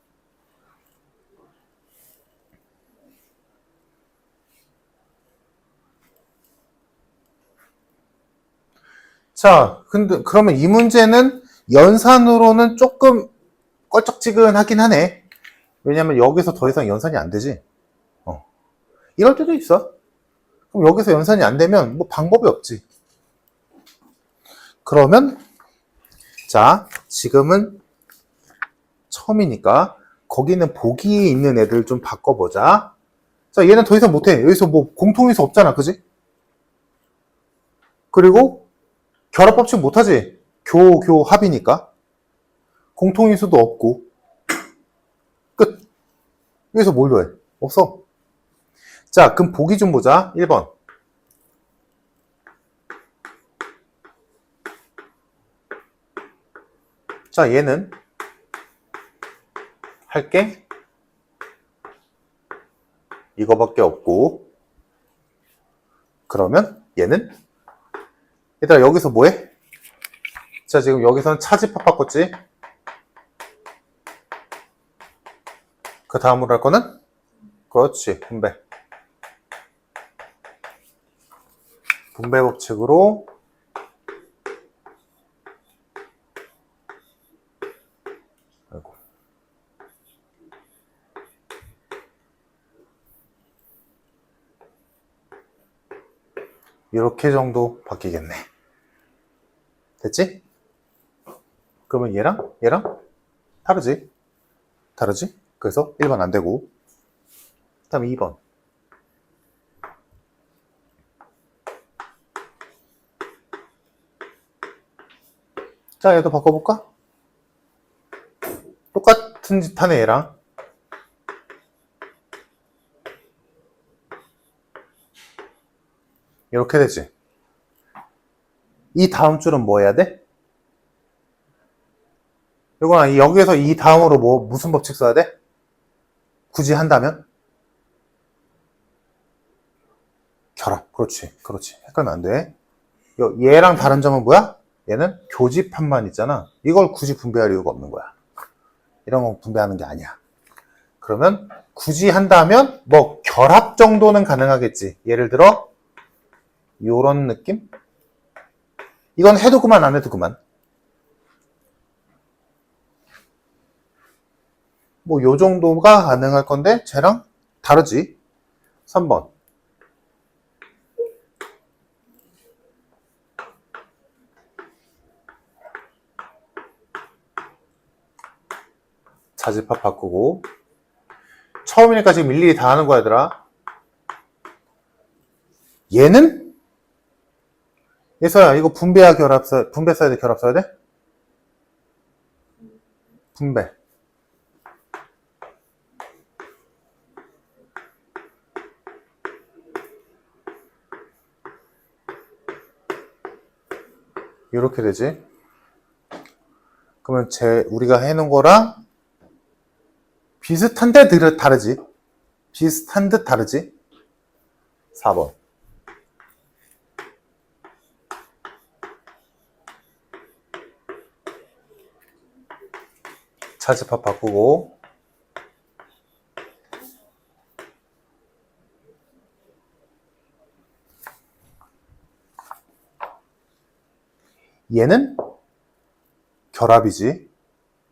자, 근데 그러면 이 문제는 연산으로는 조금 껄쩍지근하긴 하네. 왜냐면 여기서 더 이상 연산이 안 되지. 이럴 때도 있어. 그럼 여기서 연산이 안 되면 뭐 방법이 없지. 그러면 자, 지금은 처음이니까 거기는 보기에 있는 애들 좀 바꿔보자. 자, 얘는 더 이상 못해. 여기서 뭐 공통인수 없잖아, 그지? 그리고 결합법칙 못하지. 교합이니까. 공통인수도 없고. 끝. 여기서 뭘 더해? 없어. 자, 그럼 보기 좀 보자. 1번. 자, 얘는 할게 이거밖에 없고. 그러면 얘는 얘들아 여기서 뭐해? 자, 지금 여기서는 차집합 바꿨지? 그 다음으로 할 거는? 그렇지, 분배. 분배 법칙으로 아이고. 이렇게 정도 바뀌겠네. 됐지? 그러면 얘랑 다르지? 다르지? 그래서 1번 안 되고. 그 다음에 2번. 자, 얘도 바꿔볼까? 똑같은 짓 하네, 얘랑. 이렇게 되지. 이 다음 줄은 뭐 해야 돼? 이거는 여기에서 이 다음으로 무슨 법칙 써야 돼? 굳이 한다면? 결합. 그렇지. 헷갈리면 안 돼. 얘랑 다른 점은 뭐야? 얘는 교집합만 있잖아. 이걸 굳이 분배할 이유가 없는 거야. 이런 건 분배하는 게 아니야. 그러면 굳이 한다면 뭐 결합 정도는 가능하겠지. 예를 들어 요런 느낌? 이건 해도 그만 안 해도 그만. 뭐 요 정도가 가능할 건데 쟤랑 다르지. 3번. 자집합 바꾸고. 처음이니까 지금 일일이 다 하는 거야, 얘들아. 얘는? 예서야, 이거 분배야, 분배 써야 돼, 결합 써야 돼? 분배. 이렇게 되지. 그러면 우리가 해놓은 거랑 비슷한 데 다르지. 비슷한 듯 다르지. 4번. 자집합 바꾸고. 얘는 결합이지.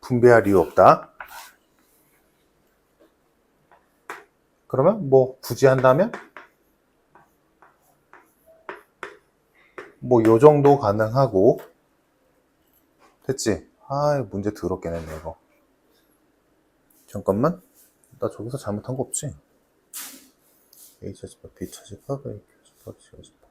분배할 이유 없다. 그러면 뭐 굳이 한다면 뭐 요 정도 가능하고. 됐지? 아, 문제 더럽게 냈네 이거. 잠깐만, 나 저기서 잘못한 거 없지? A 차집합, B 차집합, A 차집합, C 차집합.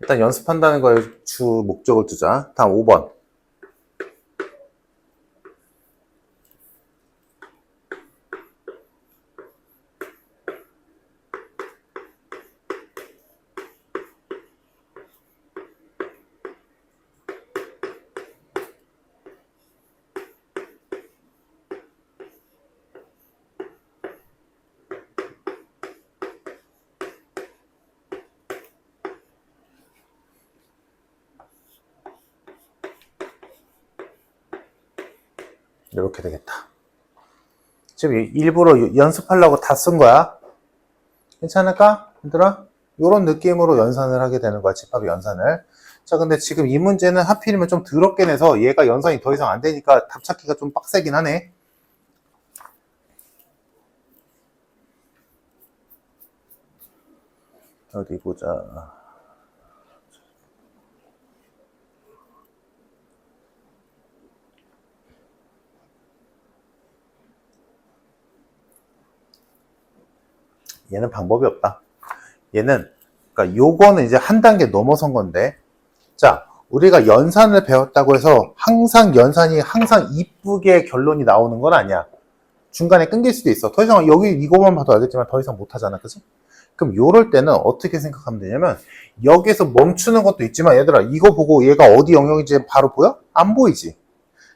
일단 연습한다는 거에 주 목적을 두자. 다음 5번. 이렇게 되겠다. 지금 일부러 연습하려고 다 쓴 거야. 괜찮을까? 얘들아? 이런 느낌으로 연산을 하게 되는 거야. 집합 연산을. 자, 근데 지금 이 문제는 하필이면 좀 더럽게 내서 얘가 연산이 더 이상 안 되니까 답 찾기가 좀 빡세긴 하네. 어디 보자. 얘는 방법이 없다. 얘는, 그러니까 요거는 이제 한 단계 넘어선 건데, 자, 우리가 연산을 배웠다고 해서 항상 연산이 항상 이쁘게 결론이 나오는 건 아니야. 중간에 끊길 수도 있어. 더 이상 여기 이거만 봐도 알겠지만 더 이상 못 하잖아. 그치? 그럼 요럴 때는 어떻게 생각하면 되냐면, 여기에서 멈추는 것도 있지만 얘들아, 이거 보고 얘가 어디 영역인지 바로 보여? 안 보이지.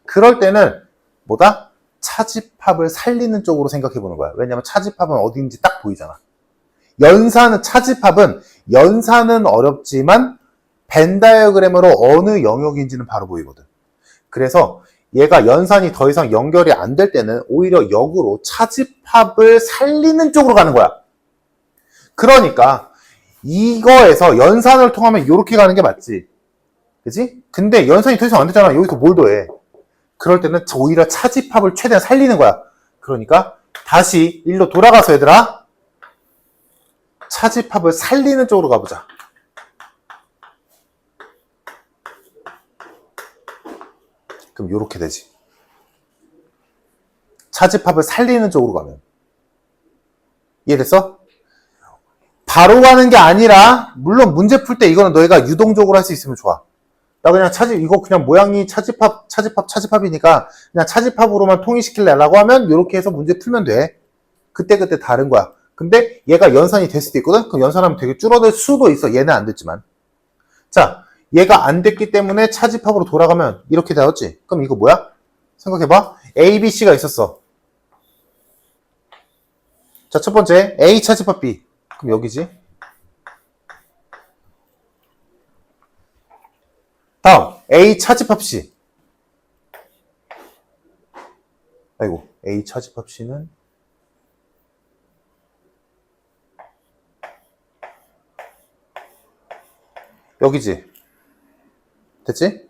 그럴 때는 뭐다? 차집합을 살리는 쪽으로 생각해 보는 거야. 왜냐면 차집합은 어디인지 딱 보이잖아. 차집합은 연산은 어렵지만 벤 다이어그램으로 어느 영역인지는 바로 보이거든. 그래서 얘가 연산이 더 이상 연결이 안 될 때는 오히려 역으로 차집합을 살리는 쪽으로 가는 거야. 그러니까 이거에서 연산을 통하면 이렇게 가는 게 맞지. 그치? 근데 연산이 더 이상 안 되잖아. 여기서 뭘 더해? 그럴 때는 오히려 차집합을 최대한 살리는 거야. 그러니까 다시 일로 돌아가서 얘들아, 차집합을 살리는 쪽으로 가보자. 그럼 요렇게 되지. 차집합을 살리는 쪽으로 가면. 이해됐어? 바로 가는 게 아니라, 물론 문제 풀 때 이거는 너희가 유동적으로 할 수 있으면 좋아. 나 그냥 이거 그냥 모양이 차집합이니까 그냥 차집합으로만 통일시킬래 라고 하면 이렇게 해서 문제 풀면 돼. 그때그때 다른 거야. 근데 얘가 연산이 될 수도 있거든? 그럼 연산하면 되게 줄어들 수도 있어. 얘는 안 됐지만. 자, 얘가 안 됐기 때문에 차집합으로 돌아가면 이렇게 되었지? 그럼 이거 뭐야? 생각해봐. A, B, C가 있었어. 자, 첫 번째 A 차집합 B. 그럼 여기지. 다음 A 차집합 C. 아이고, A 차집합 C는 여기지. 됐지?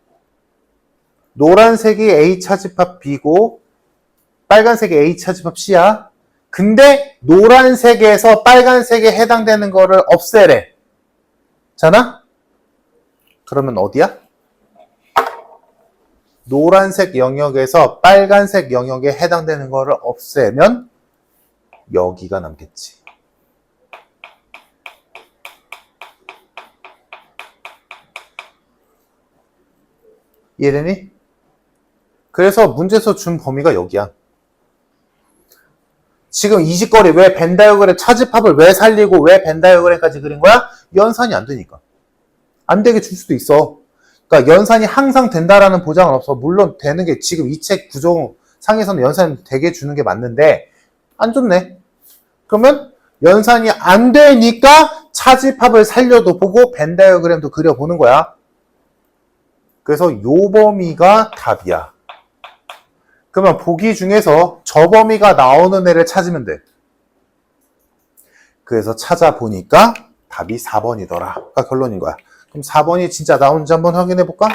노란색이 A 차집합 B고 빨간색이 A 차집합 C야. 근데 노란색에서 빨간색에 해당되는 거를 없애래. 잖아? 그러면 어디야? 노란색 영역에서 빨간색 영역에 해당되는 거를 없애면 여기가 남겠지. 이해되니? 그래서 문제에서 준 범위가 여기야. 지금 이 짓거리 왜 벤 다이어그램 차집합을 왜 살리고 왜 벤 다이어그램까지 그린 거야? 연산이 안 되니까. 안 되게 줄 수도 있어. 그러니까 연산이 항상 된다라는 보장은 없어. 물론 되는 게 지금 이 책 구조 상에서는 연산이 되게 주는 게 맞는데 안 좋네. 그러면 연산이 안 되니까 차집합을 살려도 보고 벤 다이어그램도 그려보는 거야. 그래서 요 범위가 답이야. 그러면 보기 중에서 저 범위가 나오는 애를 찾으면 돼. 그래서 찾아보니까 답이 4번이더라.가 결론인 거야. 그럼 4번이 진짜 나오는지 한번 확인해 볼까?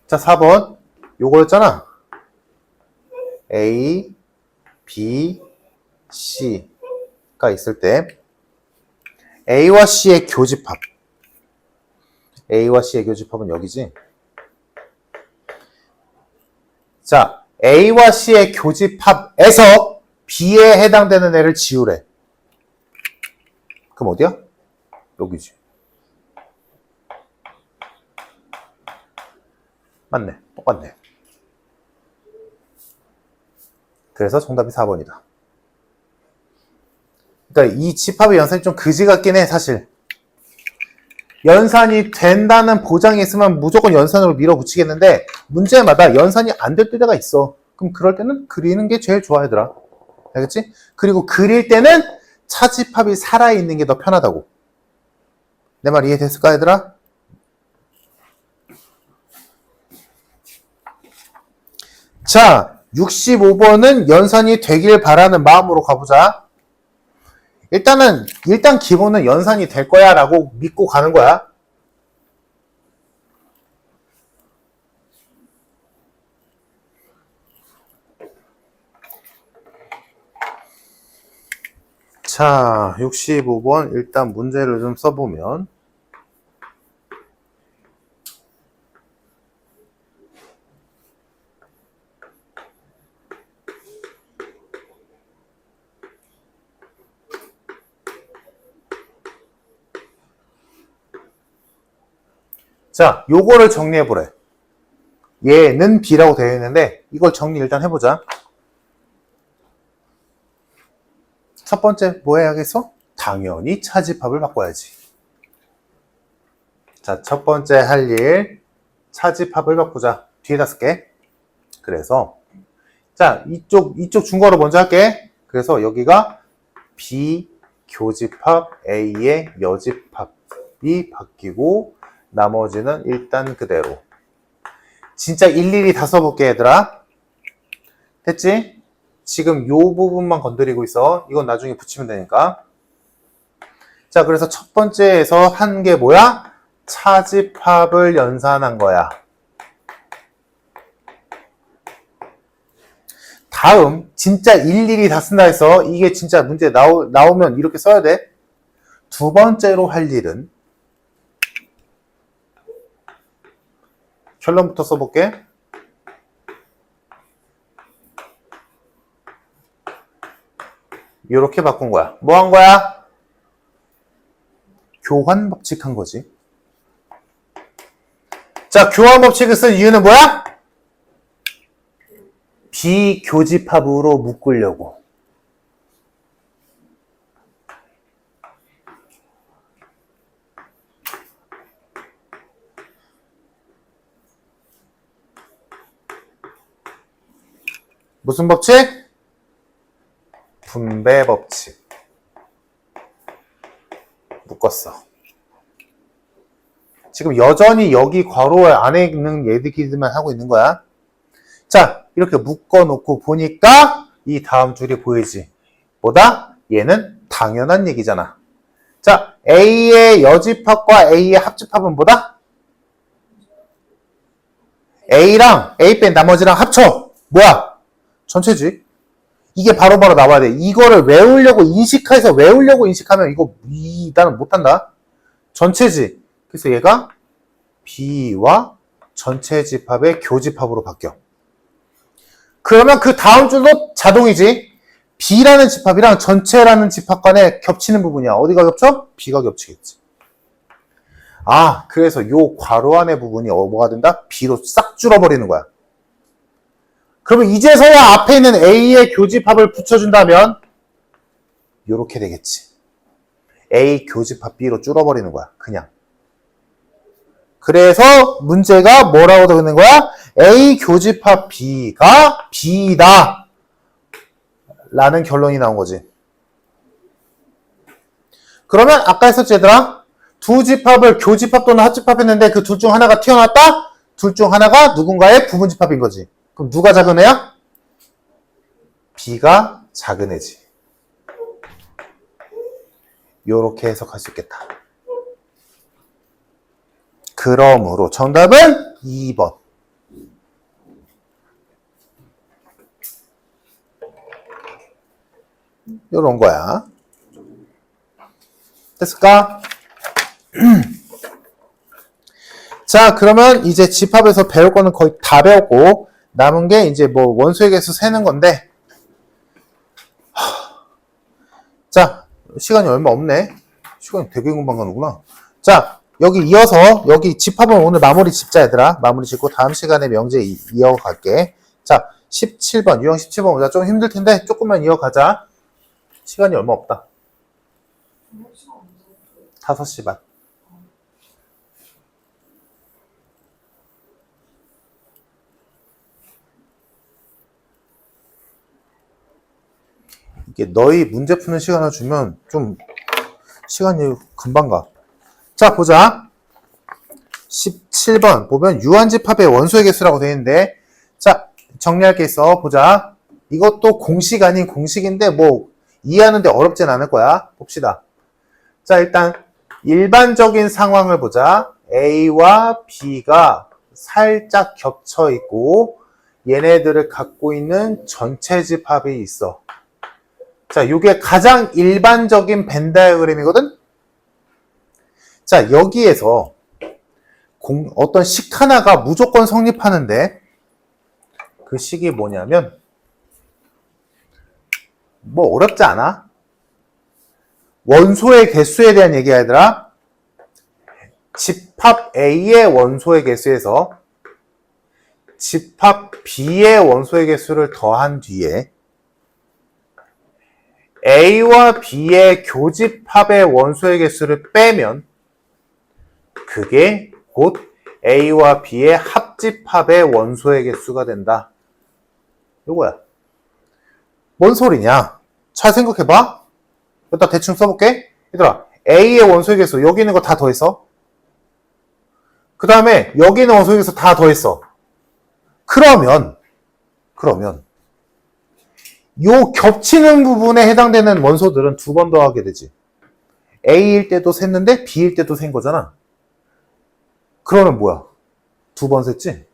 자, 4번 요거였잖아. A, B, C가 있을 때 A와 C의 교집합. A와 C의 교집합은 여기지. 자, A와 C의 교집합에서 B에 해당되는 애를 지우래. 그럼 어디야? 여기지. 맞네. 똑같네. 그래서 정답이 4번이다. 그러니까 이 집합의 연산이 좀 그지 같긴 해, 사실. 연산이 된다는 보장이 있으면 무조건 연산으로 밀어붙이겠는데 문제마다 연산이 안 될 때가 있어. 그럼 그럴 때는 그리는 게 제일 좋아, 얘들아. 알겠지? 그리고 그릴 때는 차집합이 살아있는 게 더 편하다고. 내 말 이해됐을까, 얘들아? 자, 65번은 연산이 되길 바라는 마음으로 가보자. 일단 기본은 연산이 될 거야 라고 믿고 가는 거야. 자, 65번 일단 문제를 좀 써보면 자, 요거를 정리해보래. 얘는 B라고 되어 있는데 이걸 정리 일단 해보자. 첫 번째 뭐 해야겠어? 당연히 차집합을 바꿔야지. 자, 첫 번째 할 일 차집합을 바꾸자. 뒤에다 쓸게. 그래서 자, 이쪽 중괄호 먼저 할게. 그래서 여기가 B 교집합 A의 여집합이 바뀌고 나머지는 일단 그대로. 진짜 일일이 다 써볼게, 얘들아. 됐지? 지금 요 부분만 건드리고 있어. 이건 나중에 붙이면 되니까. 자, 그래서 첫 번째에서 한 게 뭐야? 차집합을 연산한 거야. 다음, 진짜 일일이 다 쓴다 해서 이게 진짜 문제 나오면 이렇게 써야 돼. 두 번째로 할 일은 결론부터 써볼게. 이렇게 바꾼 거야. 뭐 한 거야? 교환 법칙 한 거지. 자, 교환 법칙을 쓴 이유는 뭐야? 비교집합으로 묶으려고. 무슨 법칙? 분배 법칙. 묶었어. 지금 여전히 여기 괄호 안에 있는 얘들끼리만 하고 있는 거야. 자, 이렇게 묶어놓고 보니까 이 다음 줄이 보이지. 뭐다? 얘는 당연한 얘기잖아. 자, A의 여집합과 A의 합집합은 뭐다? A랑 A 뺀 나머지랑 합쳐. 뭐야? 전체지. 이게 바로바로 나와야 돼. 이거를 외우려고 인식하면 이거 나는 못한다. 전체지. 그래서 얘가 B와 전체 집합의 교집합으로 바뀌어. 그러면 그 다음 줄도 자동이지. B라는 집합이랑 전체라는 집합 간에 겹치는 부분이야. 어디가 겹쳐? B가 겹치겠지. 아, 그래서 요 괄호 안의 부분이 뭐가 된다? B로 싹 줄어버리는 거야. 그러면 이제서야 앞에 있는 A의 교집합을 붙여준다면 요렇게 되겠지. A 교집합 B로 줄어버리는 거야. 그냥. 그래서 문제가 뭐라고 되는 거야? A 교집합 B가 B다 라는 결론이 나온 거지. 그러면 아까 했었지 얘들아? 두 집합을 교집합 또는 합집합 했는데 그 둘 중 하나가 튀어나왔다? 둘 중 하나가 누군가의 부분집합인 거지. 그럼 누가 작은 애야? B가 작은 애지. 요렇게 해석할 수 있겠다. 그러므로 정답은 2번. 요런 거야. 됐을까? 자, 그러면 이제 집합에서 배울 거는 거의 다 배웠고 남은 게 이제 뭐 원소의 개수 세는 건데 자, 시간이 얼마 없네. 시간이 되게 금방 가는구나. 자, 여기 이어서 여기 집합은 오늘 마무리 짓자 얘들아. 마무리 짓고 다음 시간에 명제 이어갈게. 자, 17번 유형 17번 보자. 좀 힘들 텐데 조금만 이어가자. 시간이 얼마 없다. 5시 반. 이게 너희 문제 푸는 시간을 주면 좀 시간이 금방 가. 자, 보자. 17번 보면 유한집합의 원소의 개수라고 되어 있는데 자, 정리할 게 있어. 보자. 이것도 공식 아닌 공식인데 뭐 이해하는데 어렵진 않을 거야. 봅시다. 자, 일단 일반적인 상황을 보자. A와 B가 살짝 겹쳐 있고 얘네들을 갖고 있는 전체 집합이 있어. 자, 이게 가장 일반적인 벤 다이어그램이거든? 자, 여기에서 어떤 식 하나가 무조건 성립하는데 그 식이 뭐냐면 뭐 어렵지 않아. 원소의 개수에 대한 얘기야 얘들아. 집합 A의 원소의 개수에서 집합 B의 원소의 개수를 더한 뒤에 A와 B의 교집합의 원소의 개수를 빼면 그게 곧 A와 B의 합집합의 원소의 개수가 된다. 요거야. 뭔 소리냐? 잘 생각해봐. 일단 대충 써볼게. 얘들아, A의 원소의 개수 여기 있는 거 다 더했어. 그 다음에 여기 있는 원소의 개수 다 더했어. 그러면 요 겹치는 부분에 해당되는 원소들은 두 번 더하게 되지. A일 때도 셌는데 B일 때도 센 거잖아. 그러면 뭐야? 두 번 셌지?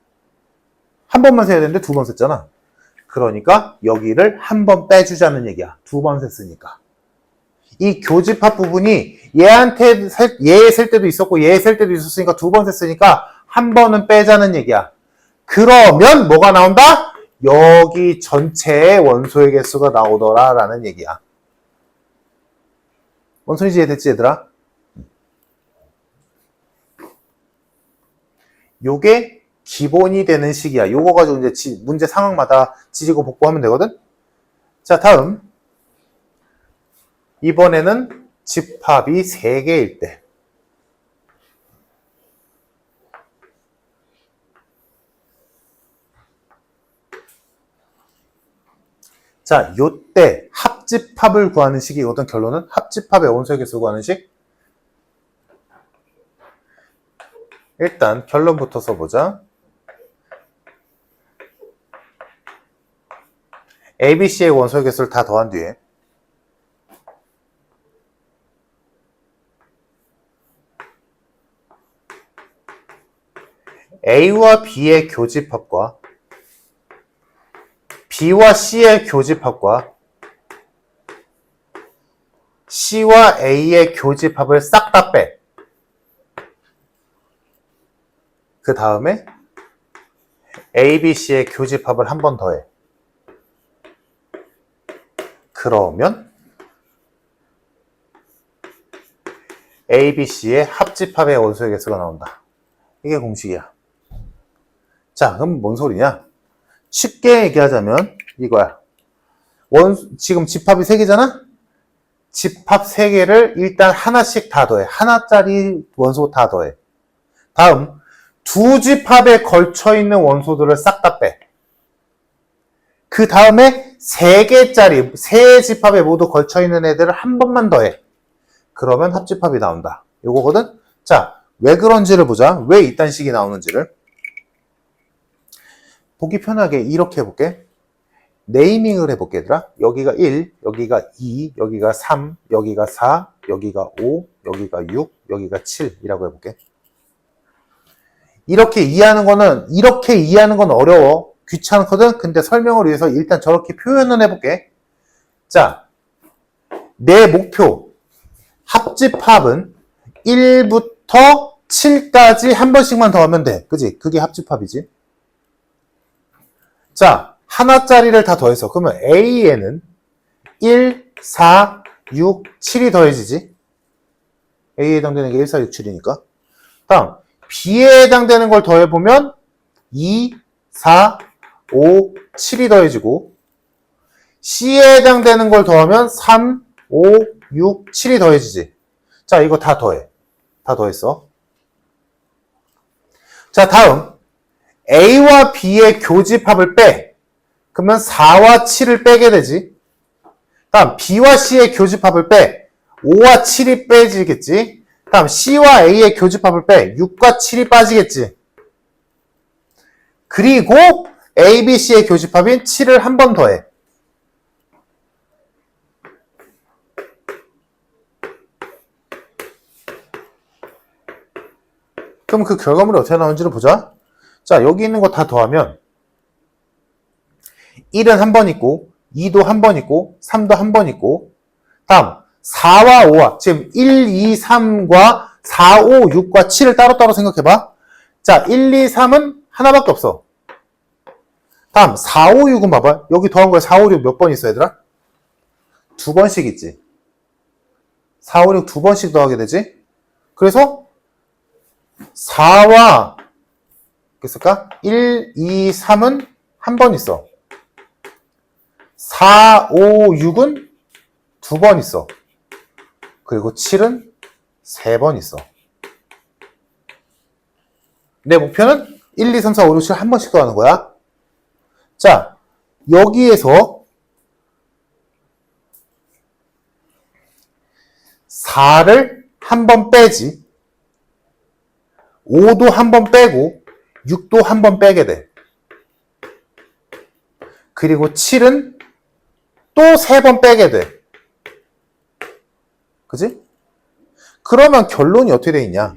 한 번만 세야 되는데 두 번 셌잖아. 그러니까 여기를 한 번 빼주자는 얘기야. 두 번 셌으니까. 이 교집합 부분이 얘한테 얘 셀 때도 있었고 얘 셀 때도 있었으니까 두 번 셌으니까 한 번은 빼자는 얘기야. 그러면 뭐가 나온다? 여기 전체의 원소의 개수가 나오더라 라는 얘기야. 뭔 소리지 이해됐지 얘들아? 요게 기본이 되는 식이야. 요거 가지고 이제 문제 상황마다 지지고 복구하면 되거든? 자, 다음. 이번에는 집합이 3개일 때. 자, 요때 합집합을 구하는 식이거든. 결론은 합집합의 원소의 개수 구하는 식. 일단 결론부터 써보자. A, B, C의 원소의 개수를 다 더한 뒤에 A와 B의 교집합과 B와 C의 교집합과 C와 A의 교집합을 싹 다 빼. 그 다음에 A, B, C의 교집합을 한 번 더해. 그러면 A, B, C의 합집합의 원소의 개수가 나온다. 이게 공식이야. 자, 그럼 뭔 소리냐? 쉽게 얘기하자면 이거야. 지금 집합이 3개잖아? 집합 3개를 일단 하나씩 다 더해. 하나짜리 원소 다 더해. 다음, 2집합에 걸쳐있는 원소들을 싹 다 빼. 그 다음에 3개짜리, 3집합에 모두 걸쳐있는 애들을 한 번만 더해. 그러면 합집합이 나온다. 요거거든? 자, 왜 그런지를 보자. 왜 이딴 식이 나오는지를. 보기 편하게 이렇게 해볼게. 네이밍을 해볼게, 얘들아. 여기가 1, 여기가 2, 여기가 3, 여기가 4, 여기가 5, 여기가 6, 여기가 7이라고 해볼게. 이렇게 이해하는 건 어려워. 귀찮거든? 근데 설명을 위해서 일단 저렇게 표현을 해볼게. 자, 내 목표. 합집합은 1부터 7까지 한 번씩만 더 하면 돼. 그지? 그게 합집합이지. 자, 하나짜리를 다 더해서. 그러면 A에는 1, 4, 6, 7이 더해지지. A에 해당되는 게 1, 4, 6, 7이니까. 다음, B에 해당되는 걸 더해보면 2, 4, 5, 7이 더해지고 C에 해당되는 걸 더하면 3, 5, 6, 7이 더해지지. 자, 이거 다 더해. 다 더했어. 자, 다음 A와 B의 교집합을 빼. 그러면 4와 7을 빼게 되지. 다음 B와 C의 교집합을 빼. 5와 7이 빼지겠지. 다음 C와 A의 교집합을 빼. 6과 7이 빠지겠지. 그리고 A, B, C의 교집합인 7을 한 번 더해. 그럼 그 결과물이 어떻게 나오는지를 보자. 자, 여기 있는 거 다 더하면 1은 한 번 있고 2도 한 번 있고 3도 한 번 있고 다음 4와 5와 지금 1, 2, 3과 4, 5, 6과 7을 따로따로 생각해봐. 자, 1, 2, 3은 하나밖에 없어. 다음 4, 5, 6은 봐봐. 여기 더한 거에 4, 5, 6 몇 번 있어 얘들아? 2번씩 있지. 4, 5, 6 2번씩 더하게 되지. 그래서 4와 있을까? 1, 2, 3은 한 번 있어. 4, 5, 6은 2번 있어. 그리고 7은 3번 있어. 내 목표는 1, 2, 3, 4, 5, 6, 7 한 번씩 더하는 거야. 자, 여기에서 4를 한 번 빼지. 5도 한 번 빼고 6도 한 번 빼게 돼. 그리고 7은 또 3번 빼게 돼. 그지? 그러면 결론이 어떻게 돼 있냐?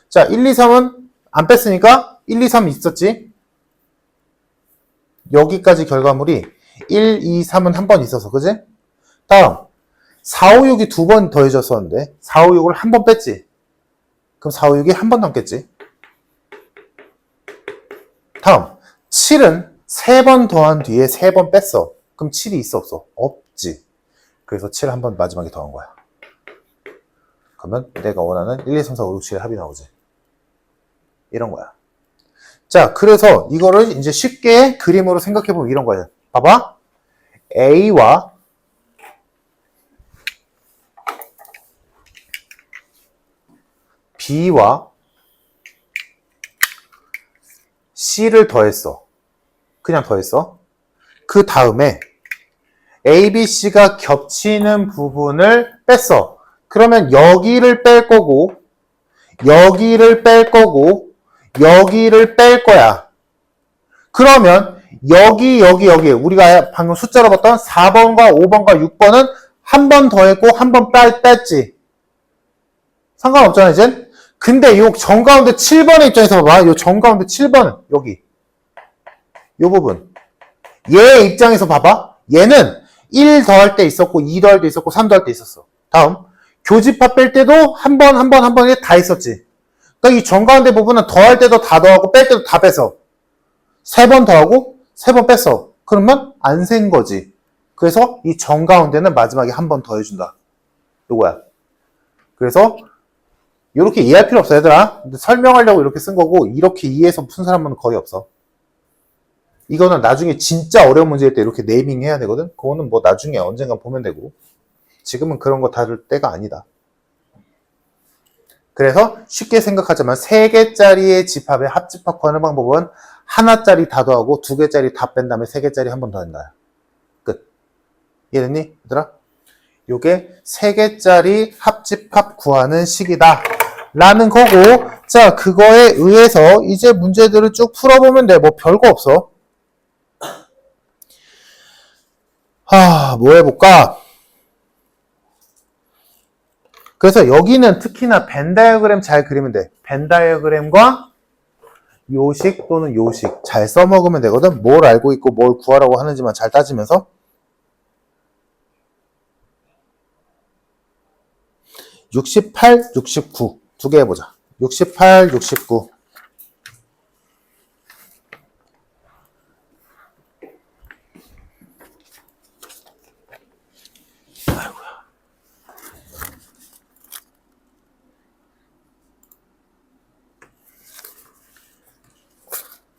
자, 1, 2, 3은 안 뺐으니까 1, 2, 3 있었지? 여기까지 결과물이 1, 2, 3은 한 번 있어서, 그지? 다음 4, 5, 6이 2번 더해졌었는데 4, 5, 6을 한 번 뺐지? 그럼 4, 5, 6이 한 번 남겠지? 7은 3번 더한 뒤에 3번 뺐어. 그럼 7이 있어 없어? 없지. 그래서 7 한 번 마지막에 더한 거야. 그러면 내가 원하는 1, 2, 3, 4, 5, 6, 7의 합이 나오지. 이런 거야. 자, 그래서 이거를 이제 쉽게 그림으로 생각해보면 이런 거예요. 봐봐. A와 B와 C를 더했어. 그냥 더했어. 그 다음에 A, B, C가 겹치는 부분을 뺐어. 그러면 여기를 뺄 거고, 여기를 뺄 거고, 여기를 뺄 거야. 그러면 여기 우리가 방금 숫자로 봤던 4번과 5번과 6번은 한 번 더했고 한 번 뺐지. 상관없잖아 이젠. 근데 요 정가운데 7번의 입장에서 봐봐. 요 정가운데 7번은 여기 요 부분 얘 입장에서 봐봐. 얘는 1 더할 때 있었고 2 더할 때 있었고 3 더할 때 있었어. 다음 교집합 뺄 때도 한 번에 다 있었지. 그러니까 이 정가운데 부분은 더할 때도 다 더하고 뺄 때도 다 뺐어. 3번 더하고 3번 뺐어. 그러면 안 센 거지. 그래서 이 정가운데는 마지막에 한 번 더 해준다. 요거야. 그래서 이렇게 이해할 필요 없어 얘들아. 설명하려고 이렇게 쓴 거고 이렇게 이해해서 푼 사람은 거의 없어. 이거는 나중에 진짜 어려운 문제일 때 이렇게 네이밍 해야 되거든. 그거는 뭐 나중에 언젠가 보면 되고 지금은 그런 거 다룰 때가 아니다. 그래서 쉽게 생각하자면 3개짜리의 집합의 합집합 구하는 방법은 하나짜리 다 더하고 2개짜리 다 뺀 다음에 3개짜리 한 번 더 한다. 끝. 이해됐니? 얘들아? 요게 3개짜리 합집합 구하는 식이다. 라는 거고, 자, 그거에 의해서 이제 문제들을 쭉 풀어보면 돼. 뭐 별거 없어. 뭐 해볼까? 그래서 여기는 특히나 벤 다이어그램 잘 그리면 돼. 벤 다이어그램과 요식 또는 요식 잘 써먹으면 되거든. 뭘 알고 있고 뭘 구하라고 하는지만 잘 따지면서. 68, 69 두 개 해보자. 68, 69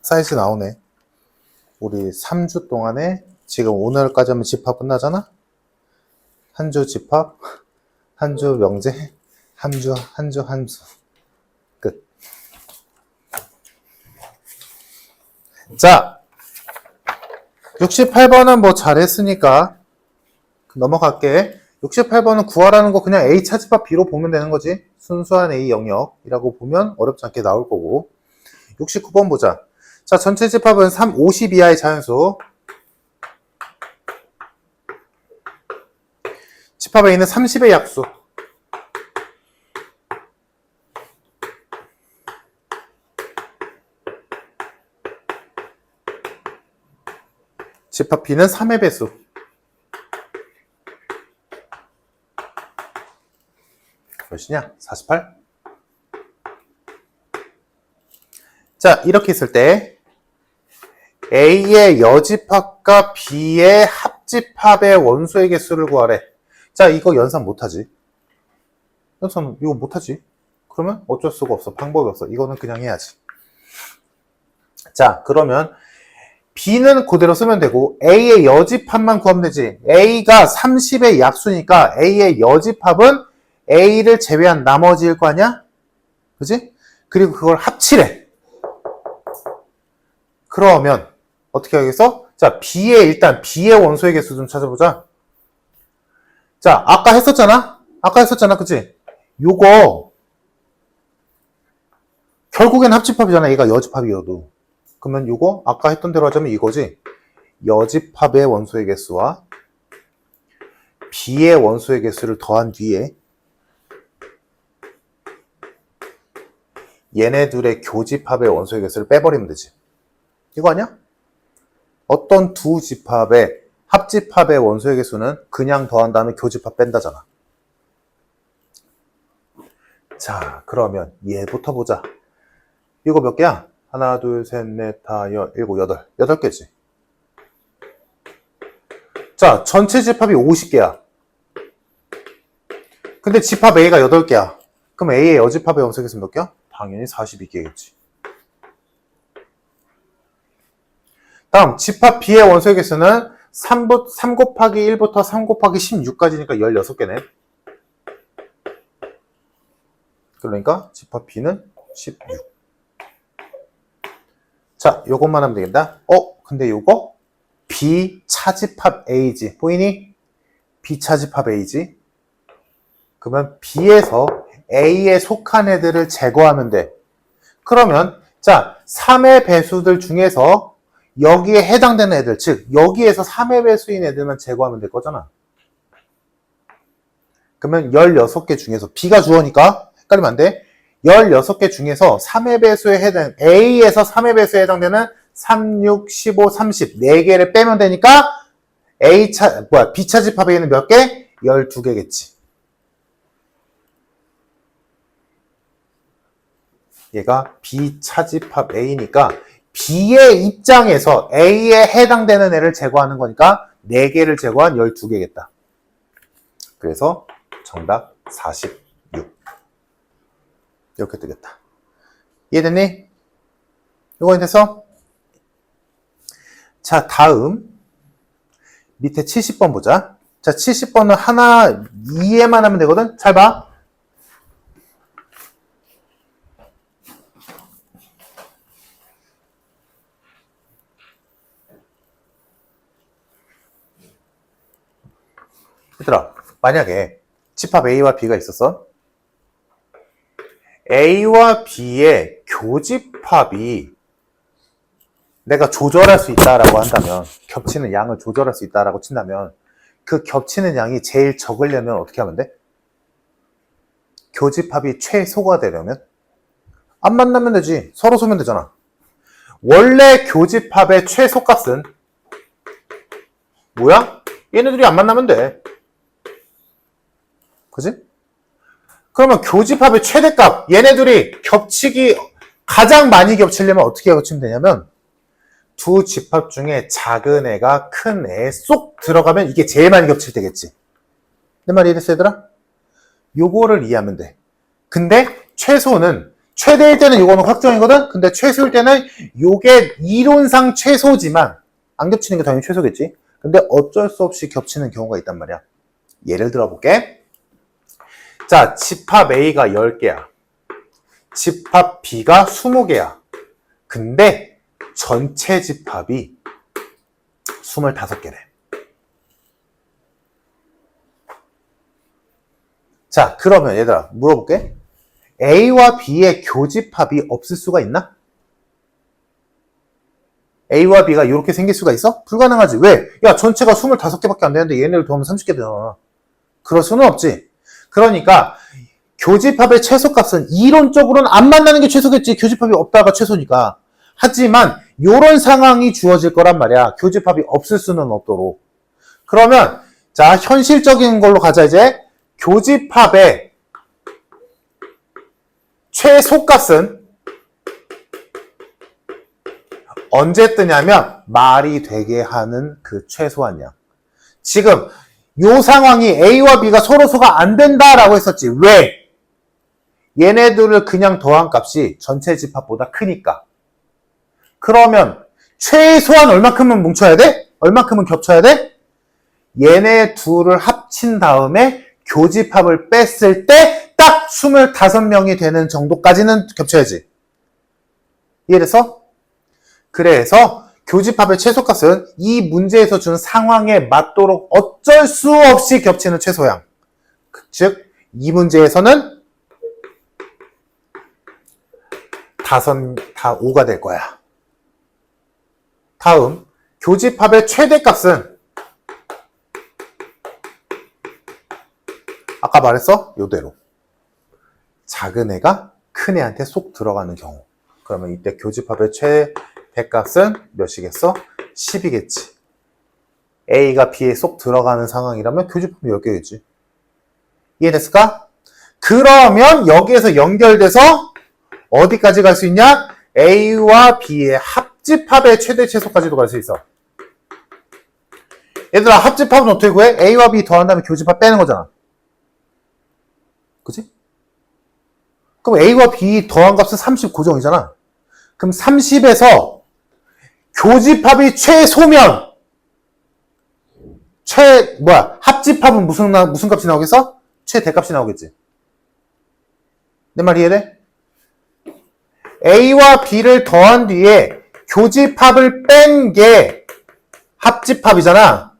사이즈 나오네. 우리 3주 동안에 지금 오늘까지 하면 집합 끝나잖아? 한 주 집합, 한 주 명제, 한 주. 끝. 자, 68번은 뭐 잘했으니까 넘어갈게. 68번은 구하라는 거 그냥 A 차집합 B로 보면 되는 거지. 순수한 A 영역이라고 보면 어렵지 않게 나올 거고. 69번 보자. 자, 전체 집합은 50 이하의 자연수. 집합에 있는 30의 약수. 집합 B는 3의 배수. 몇이냐? 48? 자, 이렇게 있을 때 A의 여집합과 B의 합집합의 원소의 개수를 구하래. 자, 이거 연산 못하지. 연산 이거 못하지. 그러면 어쩔 수가 없어. 방법이 없어. 이거는 그냥 해야지. 자, 그러면 B는 그대로 쓰면 되고 A의 여집합만 구하면 되지. A가 30의 약수니까 A의 여집합은 A를 제외한 나머지일 거 아니야? 그지? 그리고 그걸 합치래. 그러면 어떻게 하겠어? 자, 일단 B의 원소의 개수 좀 찾아보자. 자, 아까 했었잖아? 그치? 요거 결국엔 합집합이잖아. 얘가 여집합이어도. 그러면 요거 아까 했던 대로 하자면 이거지. 여집합의 원소의 개수와 B의 원소의 개수를 더한 뒤에 얘네들의 교집합의 원소의 개수를 빼버리면 되지. 이거 아니야? 어떤 두 집합의 합집합의 원소의 개수는 그냥 더한 다음에 교집합 뺀다잖아. 자, 그러면 얘부터 보자. 이거 몇 개야? 하나, 둘, 셋, 넷, 다, 일곱, 여덟. 8개지. 자, 전체 집합이 50개야. 근데 집합 A가 8개야. 그럼 A의 여집합의 원소개수는 몇 개야? 당연히 42개겠지. 다음, 집합 B의 원소의 개수는 3 곱하기 1부터 3 곱하기 16까지니까 16개네. 그러니까 집합 B는 16. 자, 요것만 하면 되겠다. 근데 요거 B 차집합 A지. 보이니? B 차집합 A지. 그러면 B에서 A에 속한 애들을 제거하면 돼. 그러면 자, 3의 배수들 중에서 여기에 해당되는 애들, 즉 여기에서 3의 배수인 애들만 제거하면 될 거잖아. 그러면 16개 중에서 B가 주어니까 헷갈리면 안 돼. 16개 중에서 3의 배수에 해당, A에서 3의 배수에 해당되는 3, 6, 15, 30 4개를 빼면 되니까 B 차집합 A는 몇 개? 12개겠지. 얘가 B 차집합 A니까 B의 입장에서 A에 해당되는 애를 제거하는 거니까 4개를 제거한 12개겠다. 그래서 정답 46. 이렇게 뜨겠다. 이해됐니? 이거 됐어? 자, 다음 밑에 70번 보자. 자, 70번은 하나 이해만 하면 되거든? 잘 봐. 얘들아, 만약에 집합 A와 B가 있었어. A와 B의 교집합이 내가 조절할 수 있다라고 한다면, 겹치는 양을 조절할 수 있다라고 친다면, 그 겹치는 양이 제일 적으려면 어떻게 하면 돼? 교집합이 최소가 되려면 안 만나면 되지. 서로 쏘면 되잖아. 원래 교집합의 최소값은 뭐야? 얘네들이 안 만나면 돼. 그지? 그러면 교집합의 최대값, 얘네들이 가장 많이 겹치려면 어떻게 겹치면 되냐면, 두 집합 중에 작은 애가 큰 애 쏙 들어가면 이게 제일 많이 겹칠 때겠지. 내 말이 이랬어, 얘들아? 요거를 이해하면 돼. 근데 최소는, 최대일 때는 요거는 확정이거든? 근데 최소일 때는 요게 이론상 최소지만, 안 겹치는 게 당연히 최소겠지? 근데 어쩔 수 없이 겹치는 경우가 있단 말이야. 예를 들어 볼게. 자, 집합 A가 10개야. 집합 B가 20개야. 근데 전체 집합이 25개래. 자, 그러면 얘들아 물어볼게. A와 B의 교집합이 없을 수가 있나? A와 B가 이렇게 생길 수가 있어? 불가능하지. 왜? 야, 전체가 25개밖에 안 되는데 얘네를 더하면 30개 되잖아. 그럴 수는 없지. 그러니까 교집합의 최소값은 이론적으로는 안 만나는 게 최소겠지. 교집합이 없다가 최소니까. 하지만 이런 상황이 주어질 거란 말이야. 교집합이 없을 수는 없도록. 그러면 자, 현실적인 걸로 가자. 이제 교집합의 최소값은 언제 뜨냐면 말이 되게 하는 그 최소한 양. 지금 이 상황이 A와 B가 서로 소가 안 된다라고 했었지. 왜? 얘네들을 그냥 더한 값이 전체 집합보다 크니까. 그러면 최소한 얼마큼은 뭉쳐야 돼? 얼마큼은 겹쳐야 돼? 얘네 둘을 합친 다음에 교집합을 뺐을 때 딱 25명이 되는 정도까지는 겹쳐야지. 이해됐어? 그래서 교집합의 최소값은 이 문제에서 준 상황에 맞도록 어쩔 수 없이 겹치는 최소양. 즉, 이 문제에서는 다 5가 될 거야. 다음, 교집합의 최대값은 아까 말했어? 요대로. 작은 애가 큰 애한테 쏙 들어가는 경우. 그러면 이때 교집합의 최대값은 몇이겠어? 10이겠지. A가 B에 쏙 들어가는 상황이라면 교집합이 10개겠지. 이해됐을까? 그러면 여기에서 연결돼서 어디까지 갈 수 있냐? A와 B의 합집합의 최대 최소까지도 갈 수 있어. 얘들아, 합집합은 어떻게 구해? A와 B 더한 다음에 교집합 빼는 거잖아. 그치? 그럼 A와 B 더한 값은 30 고정이잖아. 그럼 30에서 교집합이 최소면 합집합은 무슨 값이 나오겠어? 최대값이 나오겠지. 내 말 이해돼? A와 B를 더한 뒤에 교집합을 뺀 게 합집합이잖아.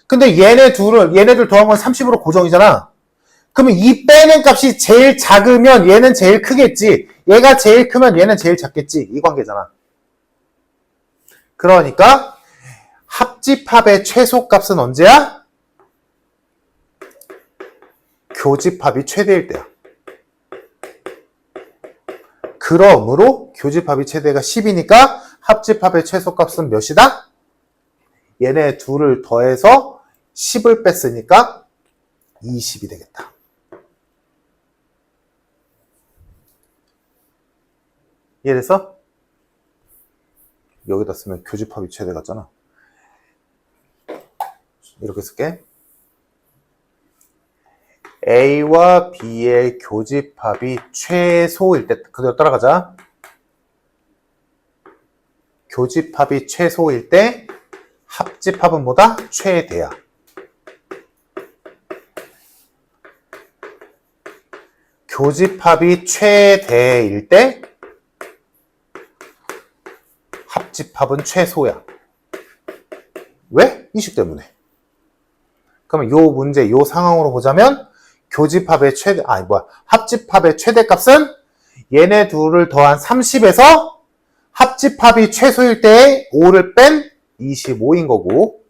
근데 얘네들 더한 건 30으로 고정이잖아. 그러면 이 빼는 값이 제일 작으면 얘는 제일 크겠지. 얘가 제일 크면 얘는 제일 작겠지. 이 관계잖아. 그러니까 합집합의 최소값은 언제야? 교집합이 최대일 때야. 그러므로 교집합이 최대가 10이니까 합집합의 최소값은 몇이다? 얘네 둘을 더해서 10을 뺐으니까 20이 되겠다. 이해됐어? 여기다 쓰면 교집합이 최대 같잖아. 이렇게 쓸게. A와 B의 교집합이 최소일 때, 그대로 따라가자. 교집합이 최소일 때 합집합은 뭐다? 최대야. 교집합이 최대일 때 합집합은 최소야. 왜? 이식 때문에. 그러면 요 문제, 요 상황으로 보자면 교집합의 합집합의 최대값은 얘네 둘을 더한 30에서 합집합이 최소일 때에 5를 뺀 25인 거고,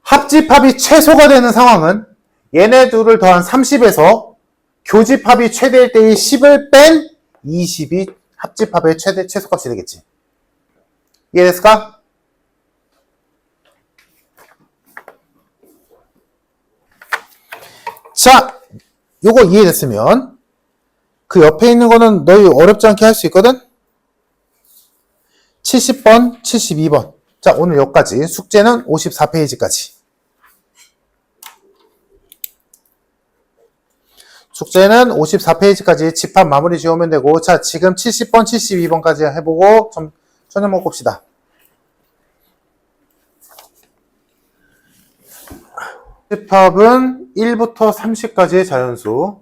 합집합이 최소가 되는 상황은 얘네 둘을 더한 30에서 교집합이 최대일 때의 10을 뺀 20이 합집합의 최소값이 되겠지. 이해됐을까? 자, 요거 이해됐으면 그 옆에 있는 거는 너희 어렵지 않게 할 수 있거든? 70번, 72번. 자, 오늘 여기까지. 숙제는 54페이지까지. 숙제는 54페이지까지 집합 마무리 지우면 되고, 자, 지금 70번, 72번까지 해보고 좀 저녁 먹고 봅시다. 집합은 1부터 30까지의 자연수,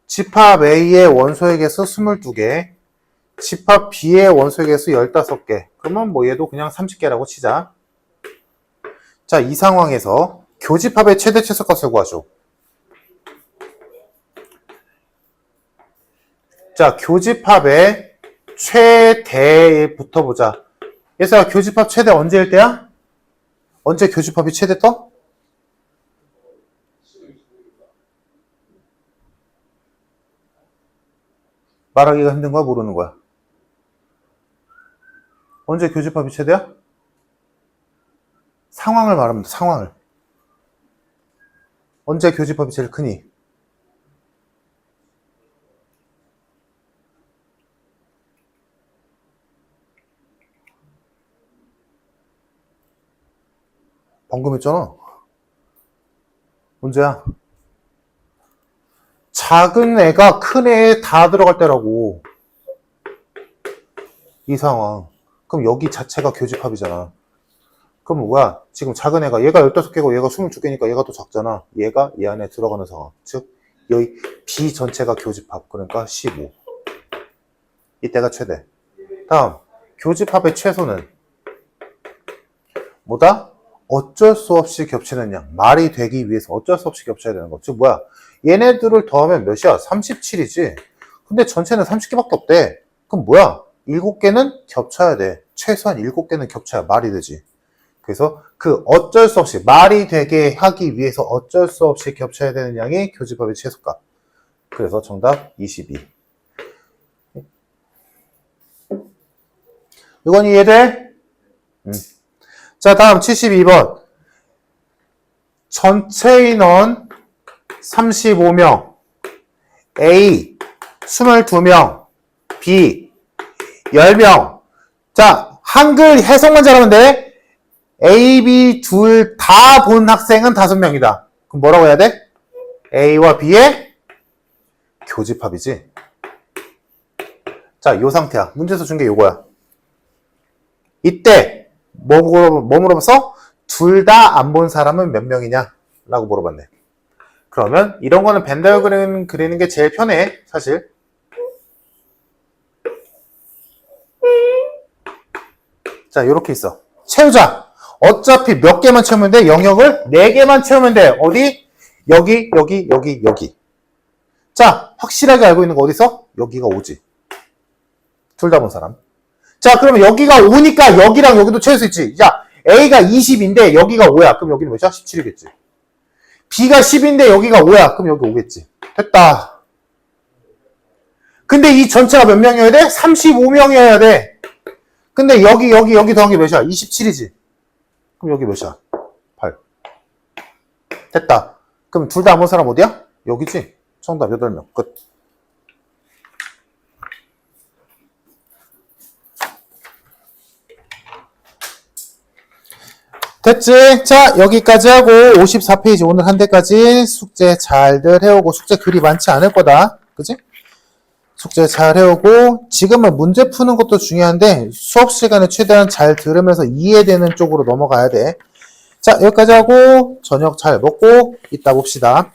집합 A의 원소의 개수 22개, 집합 B의 원소의 개수 15개. 그러면 뭐 얘도 그냥 30개라고 치자. 자, 이 상황에서 교집합의 최대 최소값을 구하죠. 자, 교집합의 최대부터 보자. 얘들아, 교집합 최대 언제일 때야? 언제 교집합이 최대 떠? 말하기가 힘든 거야? 모르는 거야? 언제 교집합이 최대야? 상황을 말합니다. 상황을. 언제 교집합이 제일 크니? 방금 했잖아. 언제야? 작은 애가 큰 애에 다 들어갈 때라고. 이 상황. 그럼 여기 자체가 교집합이잖아. 그럼 뭐야? 지금 작은 애가 얘가 15개고 얘가 22개니까 얘가 더 작잖아. 얘가 얘 안에 들어가는 상황. 즉 여기 B 전체가 교집합. 그러니까 15. 이때가 최대. 다음 교집합의 최소는 뭐다? 어쩔 수 없이 겹치는 양. 말이 되기 위해서 어쩔 수 없이 겹쳐야 되는 거. 즉 뭐야? 얘네들을 더하면 몇이야? 37이지. 근데 전체는 30개밖에 없대. 그럼 뭐야? 7개는 겹쳐야 돼. 최소한 7개는 겹쳐야 말이 되지. 그래서 그 어쩔 수 없이 말이 되게 하기 위해서 어쩔 수 없이 겹쳐야 되는 양이 교집합의 최소값. 그래서 정답 22. 이건 이해돼? 자, 다음 72번. 전체 인원 35명, A 22명, B 10명. 자, 한글 해석만 잘하면 돼. A, B 둘 다 본 학생은 5명이다. 그럼 뭐라고 해야 돼? A와 B의 교집합이지. 자, 요 상태야. 문제에서 준 게 요거야. 이때 뭐 물어봤어? 둘 다 안 본 사람은 몇 명이냐? 라고 물어봤네. 그러면 이런 거는 벤 다이어그램 그리는 게 제일 편해, 사실. 자, 요렇게 있어. 채우자. 어차피 몇 개만 채우면 돼? 영역을 4개만 채우면 돼. 어디? 여기, 여기, 여기, 여기. 자, 확실하게 알고 있는 거 어디서? 여기가 5지. 둘 다 본 사람. 자, 그러면 여기가 5니까 여기랑 여기도 채울 수 있지. 자, A가 20인데 여기가 5야. 그럼 여기는 몇이야? 17이겠지. B가 10인데 여기가 5야. 그럼 여기 5겠지. 됐다. 근데 이 전체가 몇 명이어야 돼? 35명이어야 돼. 근데 여기 더한 게 몇이야? 27이지. 그럼 여기 몇이야? 8. 됐다. 그럼 둘 다 안 본 사람 어디야? 여기지. 정답 8명. 끝. 됐지? 자, 여기까지 하고 54페이지 오늘 한 대까지 숙제 잘들 해오고 숙제 그리 많지 않을 거다. 그치? 숙제 잘 해오고 지금은 문제 푸는 것도 중요한데 수업 시간에 최대한 잘 들으면서 이해되는 쪽으로 넘어가야 돼. 자, 여기까지 하고 저녁 잘 먹고 이따 봅시다.